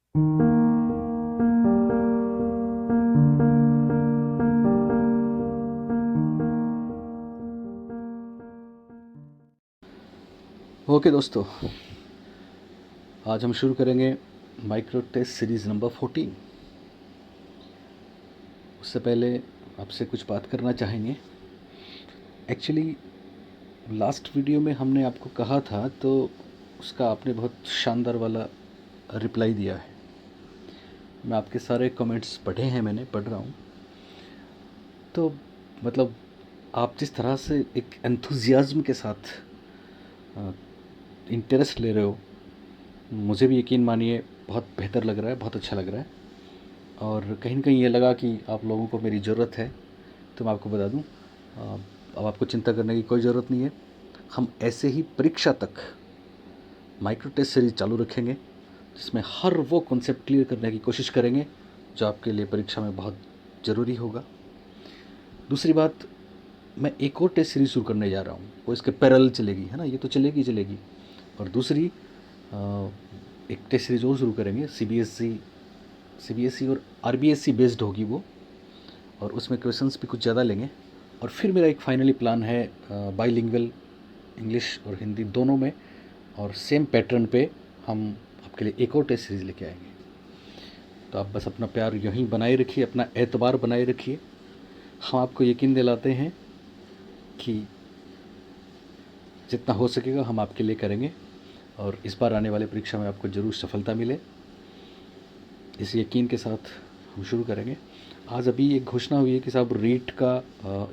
Okay दोस्तों, आज हम शुरू करेंगे माइक्रो टेस्ट सीरीज़ नंबर 14। उससे पहले आपसे कुछ बात करना चाहेंगे। एक्चुअली लास्ट वीडियो में हमने आपको कहा था, तो उसका आपने बहुत शानदार वाला रिप्लाई दिया है। मैं आपके सारे कमेंट्स पढ़े हैं, मैंने पढ़ रहा हूँ। तो मतलब आप जिस तरह से एक एंथुजियाज्म के साथ इंटरेस्ट ले रहे हो, मुझे भी यकीन मानिए बहुत बेहतर लग रहा है, बहुत अच्छा लग रहा है। और कहीं न कहीं ये लगा कि आप लोगों को मेरी ज़रूरत है, तो मैं आपको बता दूँ, अब आपको चिंता करने की कोई ज़रूरत नहीं है। हम ऐसे ही परीक्षा तक माइक्रो टेस्ट सीरीज़ चालू रखेंगे, जिसमें हर वो कॉन्सेप्ट क्लियर करने की कोशिश करेंगे जो आपके लिए परीक्षा में बहुत ज़रूरी होगा। दूसरी बात, मैं एक और टेस्ट सीरीज़ शुरू करने जा रहा हूँ, वो इसके पैरेलल चलेगी, है ना, ये तो चलेगी चलेगी। और दूसरी एक टेस्ट सीरीज़ और शुरू करेंगे, सीबीएसई और आरबीएसई बेस्ड होगी वो, और उसमें क्वेश्चंस भी कुछ ज़्यादा लेंगे। और फिर मेरा एक फाइनली प्लान है बाईलिंगुअल, इंग्लिश और हिंदी दोनों में, और सेम पैटर्न पे हम आपके लिए एक और टेस्ट सीरीज़ लेके आएंगे। तो आप बस अपना प्यार यहीं बनाए रखिए, अपना एतबार बनाए रखिए। हम आपको यकीन दिलाते हैं कि जितना हो सकेगा हम आपके लिए करेंगे, और इस बार आने वाले परीक्षा में आपको ज़रूर सफलता मिले, इस यकीन के साथ हम शुरू करेंगे। आज अभी एक घोषणा हुई है कि साहब रीट का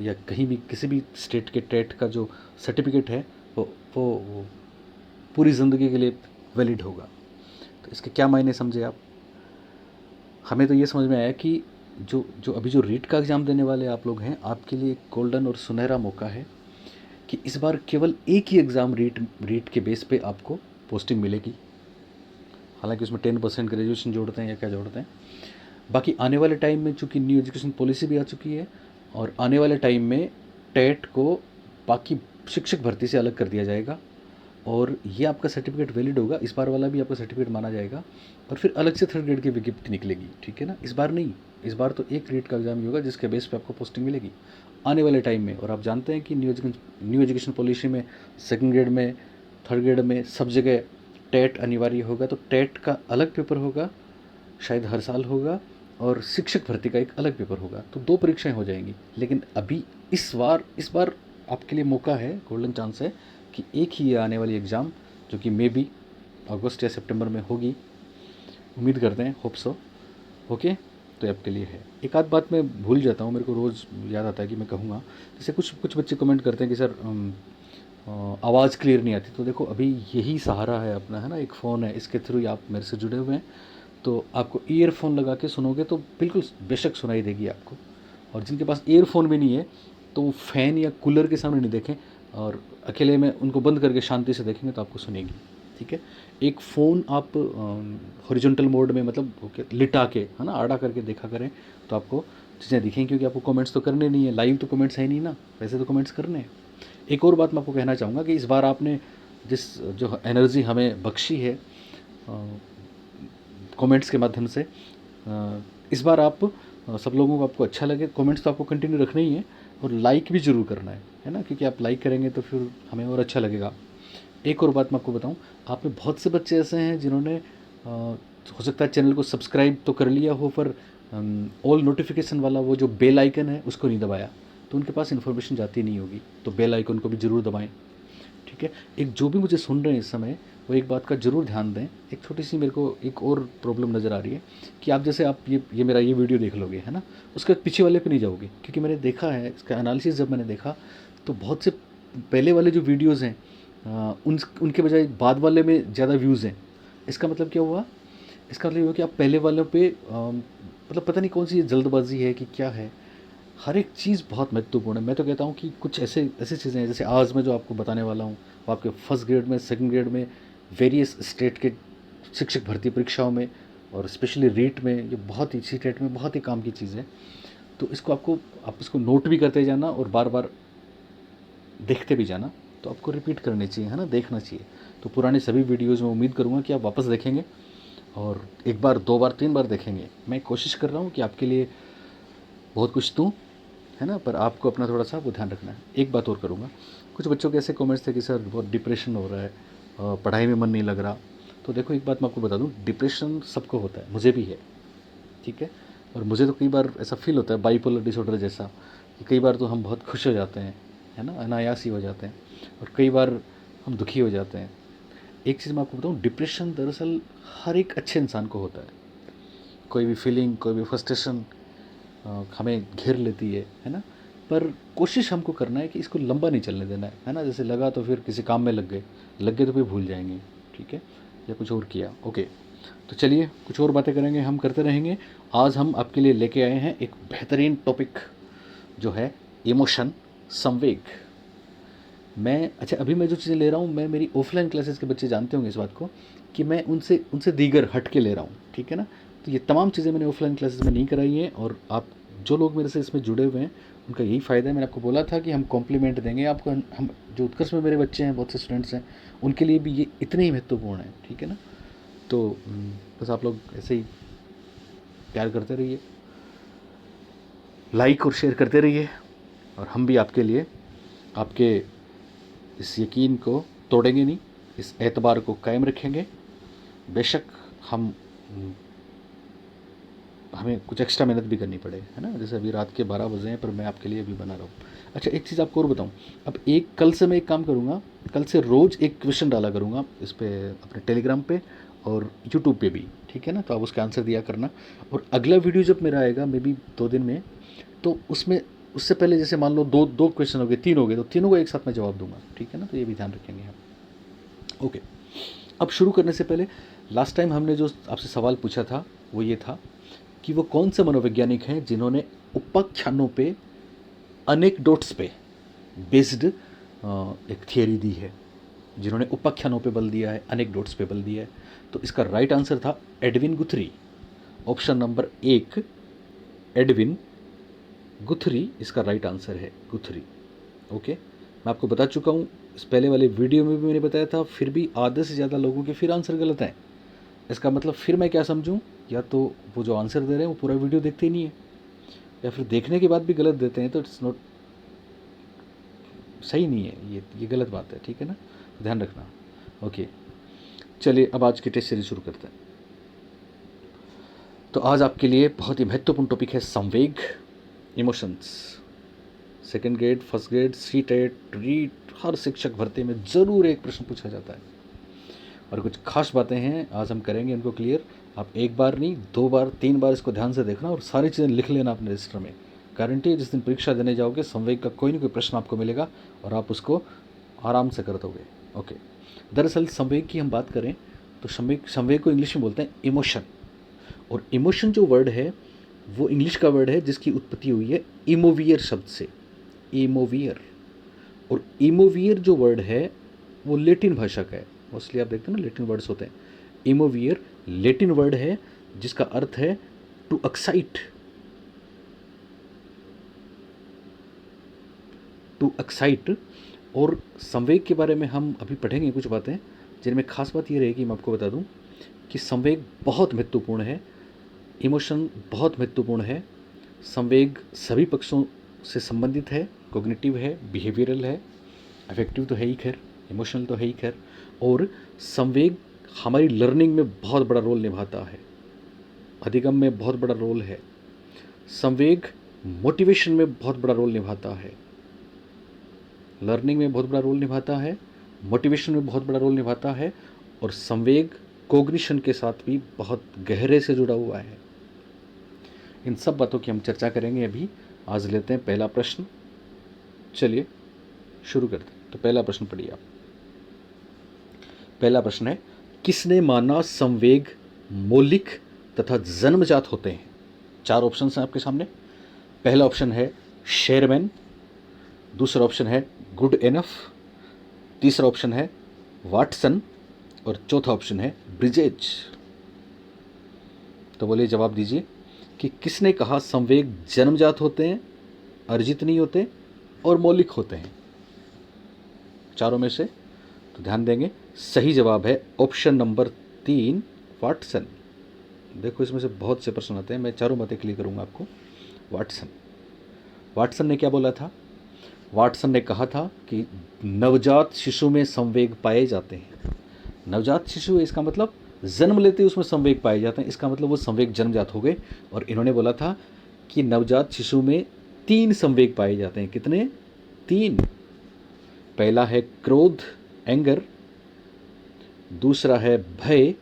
या कहीं भी किसी भी स्टेट के टेट का जो सर्टिफिकेट है वो पूरी ज़िंदगी के लिए वैलिड होगा। तो इसके क्या मायने समझे आप? हमें तो ये समझ में आया कि जो अभी जो रीट का एग्ज़ाम देने वाले आप लोग हैं, आपके लिए एक गोल्डन और सुनहरा मौका है कि इस बार केवल एक ही एग्ज़ाम रीट के बेस पे आपको पोस्टिंग मिलेगी। हालांकि उसमें 10% ग्रेजुएशन जोड़ते हैं या क्या जोड़ते हैं। बाकी आने वाले टाइम में चूँकि न्यू एजुकेशन पॉलिसी भी आ चुकी है, और आने वाले टाइम में टेट को बाकी शिक्षक भर्ती से अलग कर दिया जाएगा, और ये आपका सर्टिफिकेट वैलिड होगा। इस बार वाला भी आपका सर्टिफिकेट माना जाएगा, और फिर अलग से 3rd ग्रेड की विज्ञप्ति निकलेगी, ठीक है ना। इस बार नहीं, इस बार तो एक रीट का एग्ज़ाम ही होगा जिसके बेस पे आपको पोस्टिंग मिलेगी आने वाले टाइम में। और आप जानते हैं कि न्यू एजुकेशन पॉलिसी में 2nd ग्रेड में, 3rd ग्रेड में सब जगह टेट अनिवार्य होगा। तो टेट का अलग पेपर होगा, शायद हर साल होगा, और शिक्षक भर्ती का एक अलग पेपर होगा। तो 2 परीक्षाएं हो जाएंगी। लेकिन अभी इस बार आपके लिए मौका है, गोल्डन चांस है कि एक ही आने वाली एग्ज़ाम, जो कि मे बी अगस्त या सितंबर में होगी, उम्मीद करते हैं, होप सो। ओके, तो आपके लिए है। एक आध बात मैं भूल जाता हूँ, मेरे को रोज़ याद आता है कि मैं कहूँगा। जैसे कुछ बच्चे कमेंट करते हैं कि सर आवाज़ क्लियर नहीं आती। तो देखो, अभी यही सहारा है अपना, है ना, एक फ़ोन है, इसके थ्रू आप मेरे से जुड़े हुए हैं। तो आपको ईयरफोन लगा के सुनोगे तो बिल्कुल बेशक सुनाई देगी आपको। और जिनके पास ईयरफोन भी नहीं है, तो वो फ़ैन या कूलर के सामने नहीं देखें, और अकेले में उनको बंद करके शांति से देखेंगे तो आपको सुनेगी, ठीक है। एक फ़ोन आप हॉरिजॉन्टल मोड में, मतलब लिटा के, है ना, आड़ा करके देखा करें, तो आपको चीज़ें दिखें, क्योंकि आपको कमेंट्स तो करने नहीं है, लाइव तो कमेंट्स है नहीं ना, वैसे तो कमेंट्स करने हैं। एक और बात मैं आपको कहना चाहूँगा कि इस बार आपने जो एनर्जी हमें बख्शी है कमेंट्स के माध्यम से, इस बार आप सब लोगों को आपको अच्छा लगे। कमेंट्स तो आपको कंटिन्यू रखना ही है, और लाइक भी ज़रूर करना है ना, क्योंकि आप लाइक करेंगे तो फिर हमें और अच्छा लगेगा। एक और बात मैं आपको बताऊं, आप में बहुत से बच्चे ऐसे हैं जिन्होंने हो सकता है चैनल को सब्सक्राइब तो कर लिया हो, पर ऑल नोटिफिकेशन वाला वो जो बेल आइकन है उसको नहीं दबाया, तो उनके पास इन्फॉर्मेशन जाती नहीं होगी। तो बेल आइकन को भी ज़रूर दबाएं, ठीक है। एक जो भी मुझे सुन रहे हैं इस समय, वो एक बात का ज़रूर ध्यान दें। एक छोटी सी मेरे को एक और प्रॉब्लम नज़र आ रही है कि आप जैसे आप ये मेरा ये वीडियो देख लोगे, है ना, उसके पीछे वाले पे नहीं जाओगे, क्योंकि मैंने देखा है इसका एनालिसिस जब मैंने देखा, तो बहुत से पहले वाले जो वीडियोज़ हैं उनके बजाय बाद वाले में ज़्यादा व्यूज़ हैं। इसका मतलब क्या हुआ? इसका मतलब ये हुआ कि आप पहले वालों पे मतलब पता नहीं कौन सी ये जल्दबाजी है कि क्या है। हर एक चीज़ बहुत महत्वपूर्ण है। मैं तो कहता हूँ कि कुछ ऐसी चीज़ें हैं, जैसे आज मैं जो आपको बताने वाला हूँ, वो आपके 1st ग्रेड में, 2nd ग्रेड में, वेरियस स्टेट के शिक्षक भर्ती परीक्षाओं में, और स्पेशली रीट में, ये बहुत ही सीटेट में बहुत ही काम की चीज़ है। तो इसको आप इसको नोट भी करते जाना, और बार बार देखते भी जाना। तो आपको रिपीट करनी चाहिए, है ना, देखना चाहिए। तो पुराने सभी वीडियोज़ में उम्मीद करूँगा कि आप वापस देखेंगे, और एक बार, दो बार, तीन बार देखेंगे। मैं कोशिश कर रहा हूँ कि आपके लिए बहुत कुछ दूँ, है ना, पर आपको अपना थोड़ा सा वो ध्यान रखना है। एक बात और करूँगा, कुछ बच्चों के ऐसे कमेंट्स थे कि सर बहुत डिप्रेशन हो रहा है, पढ़ाई में मन नहीं लग रहा। तो देखो एक बात मैं आपको बता दूँ, डिप्रेशन सबको होता है, मुझे भी है, ठीक है। और मुझे तो कई बार ऐसा फील होता है बाइपोलर डिसऑर्डर जैसा, कि कई बार तो हम बहुत खुश हो जाते हैं, है ना, अनायास ही हो जाते हैं, और कई बार हम दुखी हो जाते हैं। एक चीज़ मैं आपको बताऊँ, डिप्रेशन दरअसल हर एक अच्छे इंसान को होता है। कोई भी फीलिंग, कोई भी फ्रस्ट्रेशन हमें घेर लेती है ना। पर कोशिश हमको करना है कि इसको लंबा नहीं चलने देना है ना। जैसे लगा तो फिर किसी काम में लग गए तो फिर भूल जाएंगे, ठीक है, या कुछ और किया, ओके। तो चलिए कुछ और बातें करेंगे, हम करते रहेंगे। आज हम आपके लिए लेके आए हैं एक बेहतरीन टॉपिक, जो है इमोशन, संवेग। मैं अच्छा, अभी मैं जो चीज़ें ले रहा हूँ, मैं मेरी ऑफलाइन क्लासेस के बच्चे जानते होंगे इस बात को, कि मैं उनसे उनसे दीगर हट के ले रहा हूँ, ठीक है ना। तो ये तमाम चीज़ें मैंने ऑफलाइन क्लासेस में नहीं कराई हैं, और आप जो लोग मेरे से इसमें जुड़े हुए हैं उनका यही फ़ायदा है। मैंने आपको बोला था कि हम कॉम्प्लीमेंट देंगे आपको। हम जो उत्कर्ष में मेरे बच्चे हैं, बहुत से स्टूडेंट्स हैं, उनके लिए भी ये इतने ही महत्वपूर्ण है, ठीक है ना। तो बस आप लोग ऐसे ही प्यार करते रहिए, लाइक और शेयर करते रहिए, और हम भी आपके लिए, आपके इस यकीन को तोड़ेंगे नहीं, इस एतबार को कायम रखेंगे। बेशक हम हमें कुछ एक्स्ट्रा मेहनत भी करनी पड़े, है ना। जैसे अभी रात के 12 बजे हैं, पर मैं आपके लिए अभी बना रहा हूँ। अच्छा, एक चीज़ आपको और बताऊँ, अब कल से मैं एक काम करूँगा, कल से रोज़ एक क्वेश्चन डाला करूँगा इस पे, अपने टेलीग्राम पे और यूट्यूब पे भी, ठीक है ना। तो आप उसका आंसर दिया करना। और अगला वीडियो जब मेरा आएगा, मे बी 2 दिन में, तो उसमें उससे पहले जैसे मान लो दो क्वेश्चन हो गए, 3 हो गए, तो तीनों को एक साथ मैं जवाब दूंगा, ठीक है ना। तो ये भी ध्यान रखेंगे हम, ओके। अब शुरू करने से पहले, लास्ट टाइम हमने जो आपसे सवाल पूछा था वो ये था कि वो कौन से मनोवैज्ञानिक हैं जिन्होंने उपाख्यानों पे, अनेक्डोट्स पे बेस्ड एक थियरी दी है, जिन्होंने उपाख्यानों पे बल दिया है, अनेक्डोट्स पे बल दिया है। तो इसका राइट आंसर था एडविन गुथरी। ऑप्शन नंबर 1 एडविन गुथरी इसका राइट आंसर है, गुथरी, ओके। मैं आपको बता चुका हूँ, इस पहले वाले वीडियो में भी मैंने बताया था, फिर भी आधे से ज़्यादा लोगों के फिर आंसर गलत हैं। इसका मतलब फिर मैं क्या समझूं, या तो वो जो आंसर दे रहे हैं वो पूरा वीडियो देखते ही नहीं है, या फिर देखने के बाद भी गलत देते हैं, तो इट्स नॉट सही नहीं है, ये गलत बात है, ठीक है ना। ध्यान रखना, ओके। चलिए अब आज की टेस्ट सीरीज शुरू करते हैं। तो आज आपके लिए बहुत ही महत्वपूर्ण टॉपिक है संवेग, emotions. Second grade, first grade, C TET, REET, हर शिक्षक भर्ती में ज़रूर एक प्रश्न पूछा जाता है, और कुछ खास बातें हैं, आज हम करेंगे इनको क्लियर। आप एक बार नहीं, 2 बार, 3 बार इसको ध्यान से देखना, और सारी चीज़ें लिख लेना अपने रजिस्टर में। गारंटी है जिस दिन परीक्षा देने जाओगे, संवेग का कोई ना कोई प्रश्न आपको मिलेगा, और आप उसको आराम से कर दोगे, ओके। दरअसल संवेग की हम बात करें तो संवेग को इंग्लिश में बोलते हैं इमोशन। और इमोशन जो वर्ड है वो इंग्लिश का वर्ड है जिसकी उत्पत्ति हुई है इमोवियर शब्द से, इमोवियर। और इमोवियर जो वर्ड है वो लेटिन भाषा का है, मोस्टली आप देखते हैं ना लेटिन वर्ड्स होते हैं। इमोवियर लेटिन वर्ड है जिसका अर्थ है टू एक्साइट, टू एक्साइट। और संवेग के बारे में हम अभी पढ़ेंगे कुछ बातें, जिनमें खास बात ये रहेगी, मैं आपको बता दूं कि संवेग बहुत महत्वपूर्ण है, इमोशन बहुत महत्वपूर्ण है। संवेग सभी पक्षों से संबंधित है, कॉग्निटिव है, बिहेवियरल है, अफेक्टिव तो है ही खैर, इमोशनल तो है ही खैर। और संवेग हमारी लर्निंग में बहुत बड़ा रोल निभाता है, अधिगम में बहुत बड़ा रोल है। संवेग मोटिवेशन में बहुत बड़ा रोल निभाता है, लर्निंग में बहुत बड़ा रोल निभाता है, मोटिवेशन में बहुत बड़ा रोल निभाता है। और संवेग कोग्निशन के साथ भी बहुत गहरे से जुड़ा हुआ है। इन सब बातों की हम चर्चा करेंगे अभी। आज लेते हैं पहला प्रश्न, चलिए शुरू करते हैं। तो पहला प्रश्न पढ़िए आप। पहला प्रश्न है, किसने माना संवेग मौलिक तथा जन्मजात होते हैं? 4 ऑप्शन हैं आपके सामने। पहला ऑप्शन है शेरमैन, दूसरा ऑप्शन है गुड एनफ, तीसरा ऑप्शन है वाटसन, और चौथा ऑप्शन है ब्रिजेज। तो बोलिए, जवाब दीजिए कि किसने कहा संवेग जन्मजात होते हैं, अर्जित नहीं होते, और मौलिक होते हैं? चारों में से तो ध्यान देंगे, सही जवाब है ऑप्शन नंबर 3 वाटसन। देखो इसमें से बहुत से प्रश्न आते हैं, मैं चारों बातें क्लियर करूँगा आपको। वाटसन ने क्या बोला था? वाटसन ने कहा था कि नवजात शिशु में संवेग पाए जाते हैं। नवजात शिशु है, इसका मतलब जन्म लेते ही उसमें संवेग पाए जाते हैं, इसका मतलब वो संवेग जन्मजात हो गए। और इन्होंने बोला था कि नवजात शिशु में 3 संवेग पाए जाते हैं। कितने? 3। पहला है क्रोध, एंगर, दूसरा है भय,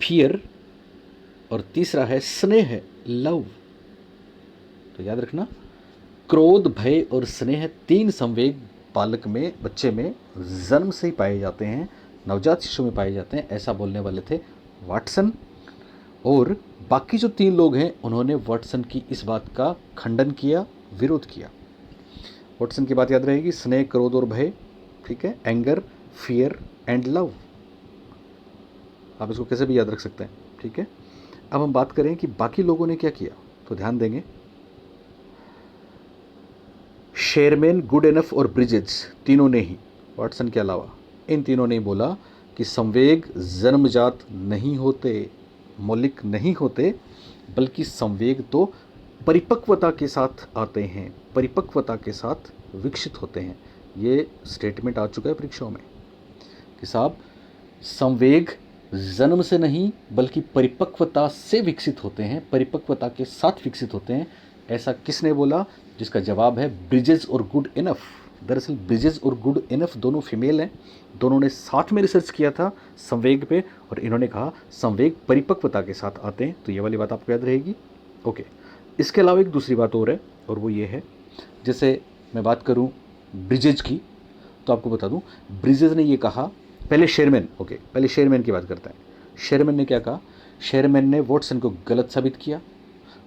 फियर, और तीसरा है स्नेह, लव। तो याद रखना, क्रोध, भय और स्नेह 3 संवेग बालक में, बच्चे में जन्म से ही पाए जाते हैं, नवजात शिशु में पाए जाते हैं, ऐसा बोलने वाले थे वाटसन। और बाकी जो 3 लोग हैं उन्होंने वाटसन की इस बात का खंडन किया, विरोध किया। वाटसन की बात याद रहेगी, स्नेह, क्रोध और भय, ठीक है, एंगर, फियर एंड लव। आप इसको कैसे भी याद रख सकते हैं, ठीक है। अब हम बात करें कि बाकी लोगों ने क्या किया, तो ध्यान देंगे। शेरमैन, गुड इनफ और ब्रिजेस, तीनों ने ही, वाटसन के अलावा, इन तीनों ने बोला कि संवेग जन्मजात नहीं होते, मौलिक नहीं होते, बल्कि संवेग तो परिपक्वता के साथ आते हैं, परिपक्वता के साथ विकसित होते हैं। ये स्टेटमेंट आ चुका है परीक्षाओं में कि साहब संवेग जन्म से नहीं बल्कि परिपक्वता से विकसित होते हैं, परिपक्वता के साथ विकसित होते हैं। ऐसा किसने बोला? जिसका जवाब है ब्रिजेस और गुड इनफ। दरअसल ब्रिजेस और गुड इनफ दोनों फीमेल हैं, दोनों ने साथ में रिसर्च किया था संवेग पे, और इन्होंने कहा संवेग परिपक्वता के साथ आते हैं। तो ये वाली बात आपको याद रहेगी। ओके, इसके अलावा एक दूसरी बात और है, और वो ये है, जैसे मैं बात करूं ब्रिजेस की, तो आपको बता दूं ब्रिजेस ने ये कहा, पहले शेरमैन, ओके पहले शेरमैन की बात करते हैं। शेरमैन ने क्या कहा? शेरमैन ने वाटसन को गलत साबित किया,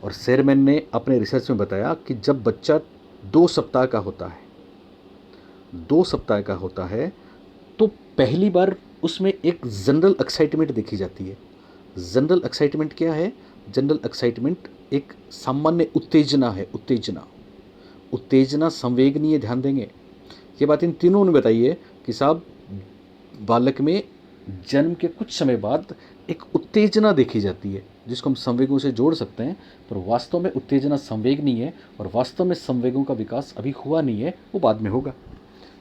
और शेरमैन ने अपने रिसर्च में बताया कि जब बच्चा 2 सप्ताह का होता है, 2 सप्ताह का होता है, तो पहली बार उसमें एक जनरल एक्साइटमेंट देखी जाती है। जनरल एक्साइटमेंट क्या है? जनरल एक्साइटमेंट एक सामान्य उत्तेजना है, उत्तेजना। उत्तेजना संवेगनीय, ध्यान देंगे। ये बात इन तीनों ने बताई है कि साहब बालक में जन्म के कुछ समय बाद एक उत्तेजना देखी जाती है, जिसको हम संवेगों से जोड़ सकते हैं, पर वास्तव में उत्तेजना संवेग नहीं है, और वास्तव में संवेगों का विकास अभी हुआ नहीं है, वो बाद में होगा।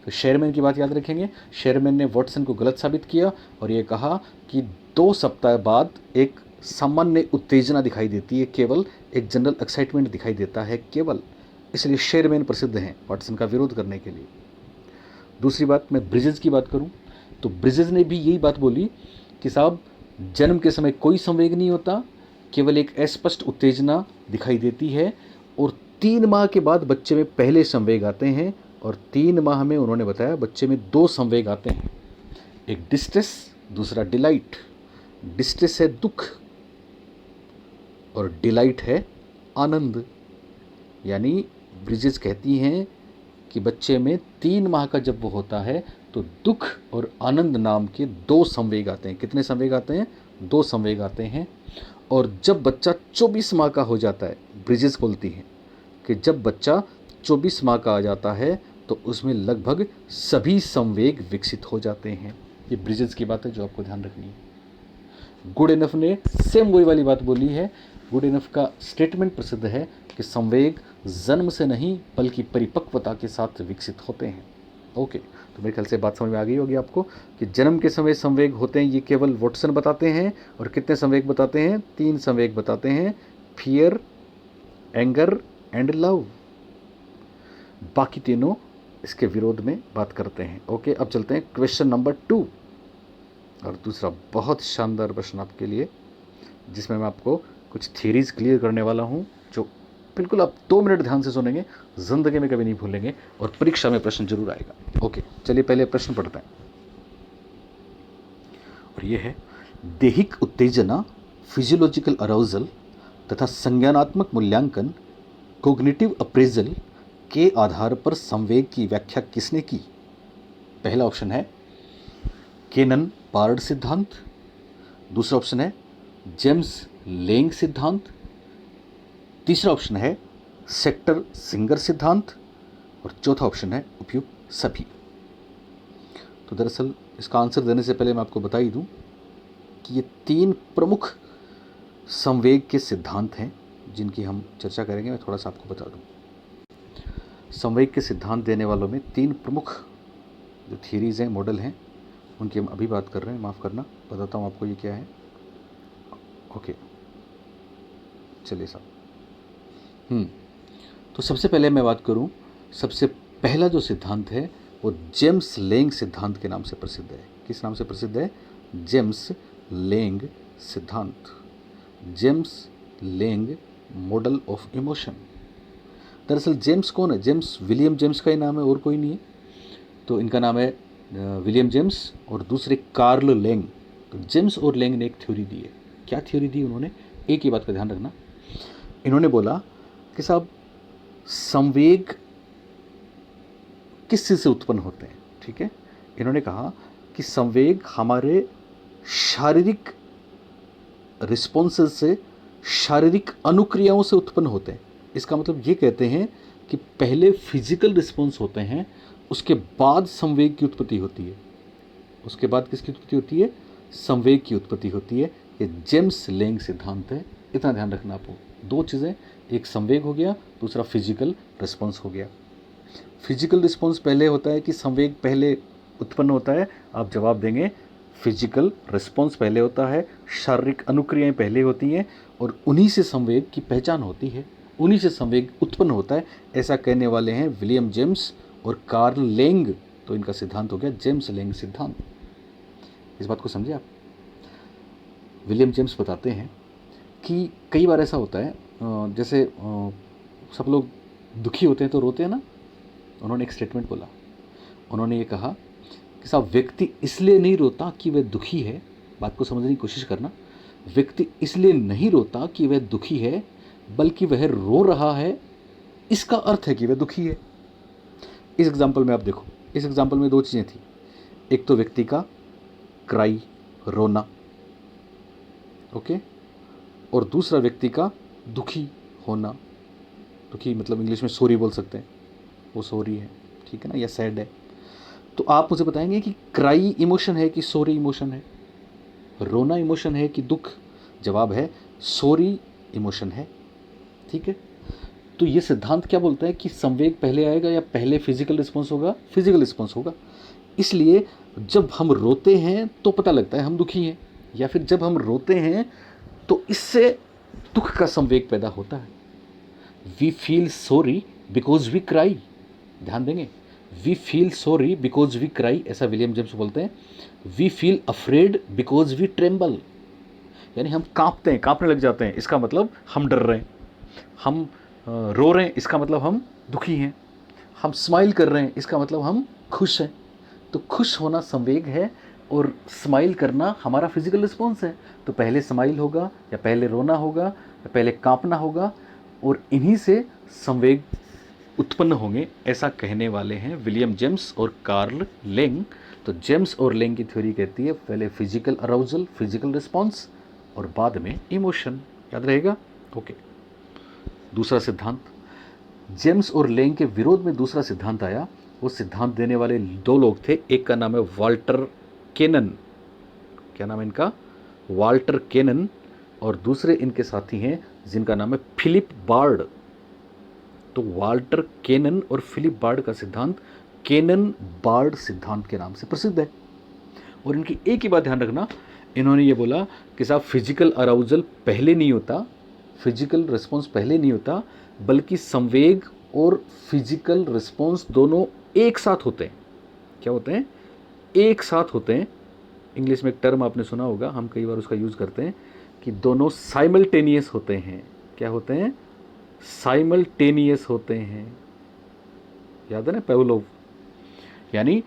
तो शेरमैन की बात याद रखेंगे। शेरमैन ने वाटसन को गलत साबित किया और ये कहा कि 2 सप्ताह बाद एक सामान्य उत्तेजना दिखाई देती है, केवल एक जनरल एक्साइटमेंट दिखाई देता है केवल, इसलिए शेरमैन प्रसिद्ध हैं वाटसन का विरोध करने के लिए। दूसरी बात, मैं ब्रिजेस की बात करूं तो ब्रिजेस ने भी यही बात बोली कि साहब जन्म के समय कोई संवेग नहीं होता, केवल एक अस्पष्ट उत्तेजना दिखाई देती है, और 3 माह के बाद बच्चे में पहले संवेग आते हैं, और 3 माह में उन्होंने बताया बच्चे में 2 संवेग आते हैं, एक डिस्ट्रेस, दूसरा डिलाइट। डिस्ट्रेस है दुख और डिलाइट है आनंद। यानी ब्रिजेस कहती हैं कि बच्चे में 3 माह का जब वो होता है तो दुख और आनंद नाम के 2 संवेग आते हैं। कितने संवेग आते हैं? 2 संवेग आते हैं। और जब बच्चा 24 माह का हो जाता है, ब्रिजेस बोलती हैं कि जब बच्चा 24 माह का आ जाता है तो उसमें लगभग सभी संवेग विकसित हो जाते हैं। ये ब्रिजेस की बात है जो आपको ध्यान रखनी है। गुड इनफ ने सेम वही वाली बात बोली है। गुड इनफ का स्टेटमेंट प्रसिद्ध है कि संवेग जन्म से नहीं बल्कि परिपक्वता के साथ विकसित होते हैं। ओके, तो मेरे ख्याल से बात समझ में आ गई होगी आपको कि जन्म के समय संवेग होते हैं, ये केवल वाटसन बताते हैं। और कितने संवेग बताते हैं? 3 संवेग बताते हैं, फियर, एंगर एंड लव। बाकी तीनों इसके विरोध में बात करते हैं। ओके, अब चलते हैं क्वेश्चन नंबर 2, और दूसरा बहुत शानदार प्रश्न आपके लिए, जिसमें मैं आपको कुछ थियरीज क्लियर करने वाला हूँ, जो बिल्कुल आप 2 मिनट ध्यान से सुनेंगे, ज़िंदगी में कभी नहीं भूलेंगे, और परीक्षा में प्रश्न जरूर आएगा। ओके, चलिए पहले प्रश्न पढ़ते हैं, और ये है, दैहिक उत्तेजना, फिजियोलॉजिकल अराउजल तथा संज्ञानात्मक मूल्यांकन, कोग्निटिव अप्रेजल के आधार पर संवेग की व्याख्या किसने की? पहला ऑप्शन है केनन पार्ड सिद्धांत, दूसरा ऑप्शन है जेम्स लेंग सिद्धांत, तीसरा ऑप्शन है सेक्टर सिंगर सिद्धांत, और चौथा ऑप्शन है उपयुक्त सभी। तो दरअसल इसका आंसर देने से पहले मैं आपको बता ही दूं कि ये 3 प्रमुख संवेग के सिद्धांत हैं जिनकी हम चर्चा करेंगे। मैं थोड़ा सा आपको बता दूं। संवेग के सिद्धांत देने वालों में 3 प्रमुख जो थियरीज़ हैं, मॉडल हैं, उनकी हम अभी बात कर रहे हैं। माफ़ करना, बताता हूँ आपको ये क्या है। ओके, चलिए साहब। तो सबसे पहले मैं बात करूँ, सबसे पहला जो सिद्धांत है वो जेम्स लेंग सिद्धांत के नाम से प्रसिद्ध है। किस नाम से प्रसिद्ध है? जेम्स लेंग सिद्धांत। James Lange model of emotion. दरअसल जेम्स कौन है? जेम्स विलियम जेम्स का ही नाम है और कोई नहीं है। तो इनका नाम है विलियम जेम्स और दूसरे कार्ल लेंग। तो जेम्स और लेंग ने एक थ्योरी दी है। क्या थ्योरी दी उन्होंने? एक ही बात का ध्यान रखना। इन्होंने बोला कि साहब संवेग किस चीज़ से उत्पन्न होते हैं। ठीक है, इन्होंने कहा कि संवेग हमारे शारीरिक रिस्पॉन्सेस से, शारीरिक अनुक्रियाओं से उत्पन्न होते हैं। इसका मतलब ये कहते हैं कि पहले फिजिकल रिस्पॉन्स होते हैं, उसके बाद संवेग की उत्पत्ति होती है। उसके बाद किसकी उत्पत्ति होती है? संवेग की उत्पत्ति होती है। ये जेम्स लेंग सिद्धांत है। इतना ध्यान रखना आपको। 2 चीज़ें, एक संवेग हो गया, दूसरा फिजिकल रिस्पॉन्स हो गया। फिजिकल रिस्पॉन्स पहले होता है कि संवेग पहले उत्पन्न होता है? आप जवाब देंगे फिजिकल रिस्पॉन्स पहले होता है, शारीरिक अनुक्रियाएं पहले होती हैं और उन्हीं से संवेग की पहचान होती है, उन्हीं से संवेग उत्पन्न होता है। ऐसा कहने वाले हैं विलियम जेम्स और कार्ल लेंग। तो इनका सिद्धांत हो गया जेम्स लेंग सिद्धांत। इस बात को समझे आप? विलियम जेम्स बताते हैं कि कई बार ऐसा होता है, जैसे सब लोग दुखी होते हैं तो रोते हैं ना। उन्होंने एक स्टेटमेंट बोला। उन्होंने ये कहा कि साहब व्यक्ति इसलिए नहीं रोता कि वह दुखी है। बात को समझने की कोशिश करना। व्यक्ति इसलिए नहीं रोता कि वह दुखी है, बल्कि वह रो रहा है, इसका अर्थ है कि वह दुखी है। इस एग्जाम्पल में आप देखो, इस एग्जाम्पल में 2 चीज़ें थी। एक तो व्यक्ति का क्राई, रोना, ओके, और दूसरा व्यक्ति का दुखी होना। दुखी मतलब इंग्लिश में सॉरी बोल सकते हैं, वो सॉरी है, ठीक है ना, या सैड है। तो आप मुझे बताएंगे कि क्राई इमोशन है कि सॉरी इमोशन है? रोना इमोशन है कि दुख? जवाब है सॉरी इमोशन है। ठीक है, तो ये सिद्धांत क्या बोलता है कि संवेग पहले आएगा या पहले फिजिकल रिस्पॉन्स होगा? फिजिकल रिस्पॉन्स होगा। इसलिए जब हम रोते हैं तो पता लगता है हम दुखी हैं, या फिर जब हम रोते हैं तो इससे दुख का संवेग पैदा होता है। We feel sorry because we cry. ध्यान देंगे, we feel sorry because we cry, ऐसा विलियम जेम्स बोलते हैं। We feel afraid because we tremble, यानी हम कांपते हैं, कांपने लग जाते हैं, इसका मतलब हम डर रहे हैं। हम रो रहे हैं, इसका मतलब हम दुखी हैं। हम स्माइल कर रहे हैं, इसका मतलब हम खुश हैं। तो खुश होना संवेग है और स्माइल करना हमारा फिजिकल रिस्पॉन्स है। तो पहले स्माइल होगा या पहले रोना होगा या पहले कांपना होगा, और इन्हीं से संवेग उत्पन्न होंगे, ऐसा कहने वाले हैं विलियम जेम्स और कार्ल लेंग। तो जेम्स और लेंग की थ्योरी कहती है पहले फिजिकल अराउजल, फिजिकल रिस्पॉन्स, और बाद में इमोशन। याद रहेगा? ओके। दूसरा सिद्धांत, जेम्स और लेंग के विरोध में दूसरा सिद्धांत आया। वो सिद्धांत देने वाले 2 लोग थे। एक का नाम है वाल्टर केनन। क्या नाम है इनका? Walter Cannon. और दूसरे इनके साथी हैं जिनका नाम है फिलिप बार्ड। तो वाल्टर केनन और फिलिप बार्ड का सिद्धांत केनन बार्ड सिद्धांत के नाम से प्रसिद्ध है। और इनकी एक ही बात ध्यान रखना, इन्होंने ये बोला कि साहब फिजिकल अराउजल पहले नहीं होता, फिजिकल रिस्पॉन्स पहले नहीं होता, बल्कि संवेग और फिजिकल रिस्पॉन्स दोनों एक साथ होते हैं। क्या होते हैं? एक साथ होते हैं। इंग्लिश में एक टर्म आपने सुना होगा, हम कई बार उसका यूज़ करते हैं कि दोनों साइमल्टेनियस होते हैं। क्या होते हैं? साइमल्टेनियस होते हैं। याद है ना, पेवलोव। यानी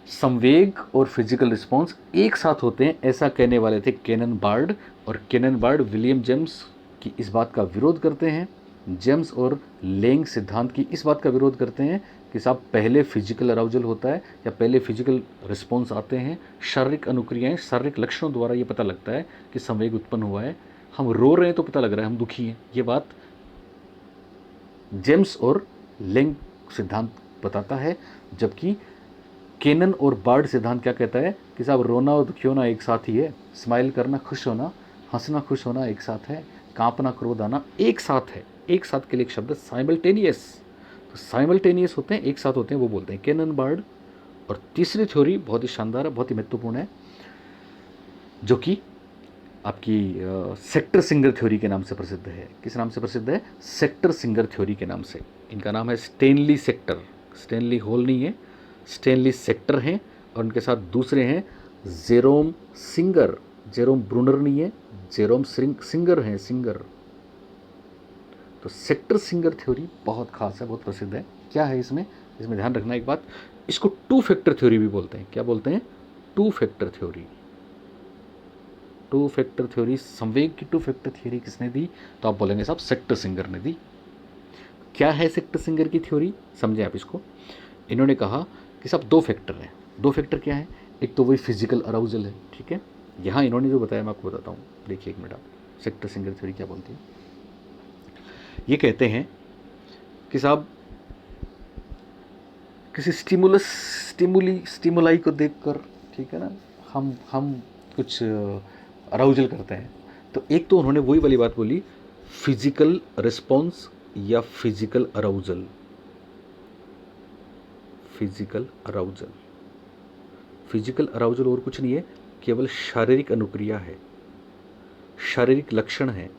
संवेग और फिजिकल रिस्पॉन्स एक साथ होते हैं, ऐसा कहने वाले थे केनन बार्ड। और केनन बार्ड विलियम जेम्स की इस बात का विरोध करते हैं। जेम्स और लेंग सिद्धांत की इस बात का विरोध करते हैं कि साहब पहले फिजिकल अराउजल होता है या पहले फिजिकल रिस्पॉन्स आते हैं, शारीरिक अनुक्रियाएं, शारीरिक लक्षणों द्वारा ये पता लगता है कि संवेग उत्पन्न हुआ है। हम रो रहे हैं तो पता लग रहा है हम दुखी हैं। ये बात जेम्स और लेंग सिद्धांत बताता है, जबकि केनन और बार्ड सिद्धांत क्या कहता है कि साहब रोना और दुखी होना एक साथ ही है। स्माइल करना, खुश होना, हंसना खुश होना एक साथ है, कांपना क्रोध आना एक साथ है। एक साथ के लिए एक शब्द साइमल्टेनियस। तो साइमल्टेनियस होते हैं, एक साथ होते हैं, वो बोलते हैं केनन बार्ड। और तीसरी थ्योरी बहुत ही शानदार है, बहुत ही महत्वपूर्ण है, जो कि आपकी सेक्टर सिंगर थ्योरी के नाम से प्रसिद्ध है। किस नाम से प्रसिद्ध है? सेक्टर सिंगर थ्योरी के नाम से। इनका नाम है स्टेनली सेक्टर। स्टेनली हॉल नहीं है, स्टेनली सेक्टर हैं। और उनके साथ दूसरे हैं जेरोम सिंगर। जेरोम ब्रूनर नहीं है, जेरोम सिंगर हैं, सिंगर। तो सेक्टर सिंगर थ्योरी बहुत खास है, बहुत प्रसिद्ध है। क्या है इसमें? इसमें ध्यान रखना एक बात, इसको टू फैक्टर थ्योरी भी बोलते हैं। क्या बोलते हैं? To factor theory. Two factor theory, संवेग की टू फैक्टर थ्योरी किसने दी? तो आप बोलेंगे साहब सेक्टर सिंगर ने दी। क्या है सेक्टर सिंगर की थ्योरी? समझें आप इसको। इन्होंने कहा कि साहब दो फैक्टर हैं। दो फैक्टर क्या है? एक तो वही फिजिकल अराउजल है, ठीक है। यहाँ इन्होंने जो बताया मैं आपको बताता हूँ, देखिए एक मिनट आप। सेक्टर सिंगर थ्योरी क्या बोलती है? ये कहते हैं कि साहब किसी स्टिमुलाई को देखकर, ठीक है ना, हम कुछ अराउजल करते हैं। तो एक तो उन्होंने वही वाली बात बोली, फिजिकल रिस्पॉन्स या physical arousal. Physical arousal, physical arousal और कुछ नहीं है, केवल शारीरिक अनुक्रिया है, शारीरिक लक्षण है,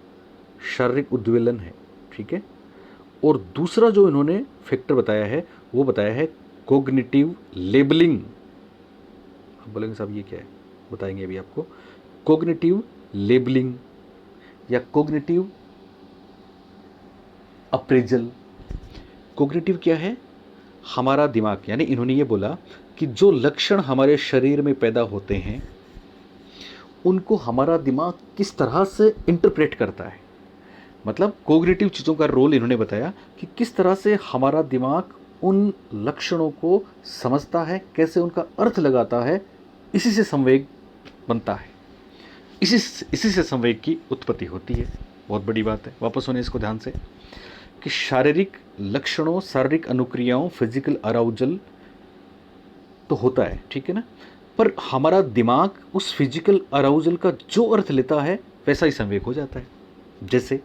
शारीरिक उद्वेलन है, ठीक है। और दूसरा जो इन्होंने फैक्टर बताया है, वो बताया है कोग्निटिव लेबलिंग। आप बोलेंगे साहब ये क्या है? बताएंगे अभी आपको। कोग्निटिव लेबलिंग या कोग्निटिव अप्रेजल। कोग्निटिव क्या है? हमारा दिमाग, यानी इन्होंने ये बोला कि जो लक्षण हमारे शरीर में पैदा होते हैं उनको हमारा दिमाग किस तरह से इंटरप्रेट करता है। मतलब कोग्निटिव चीज़ों का रोल इन्होंने बताया कि किस तरह से हमारा दिमाग उन लक्षणों को समझता है, कैसे उनका अर्थ लगाता है। इसी से संवेग बनता है, इसी से संवेग की उत्पत्ति होती है। बहुत बड़ी बात है, वापस सुने इसको ध्यान से, कि शारीरिक लक्षणों, शारीरिक अनुक्रियाओं, फिजिकल अराउजल तो होता है, ठीक है ना, पर हमारा दिमाग उस फिजिकल अराउजल का जो अर्थ लेता है वैसा ही संवेग हो जाता है। जैसे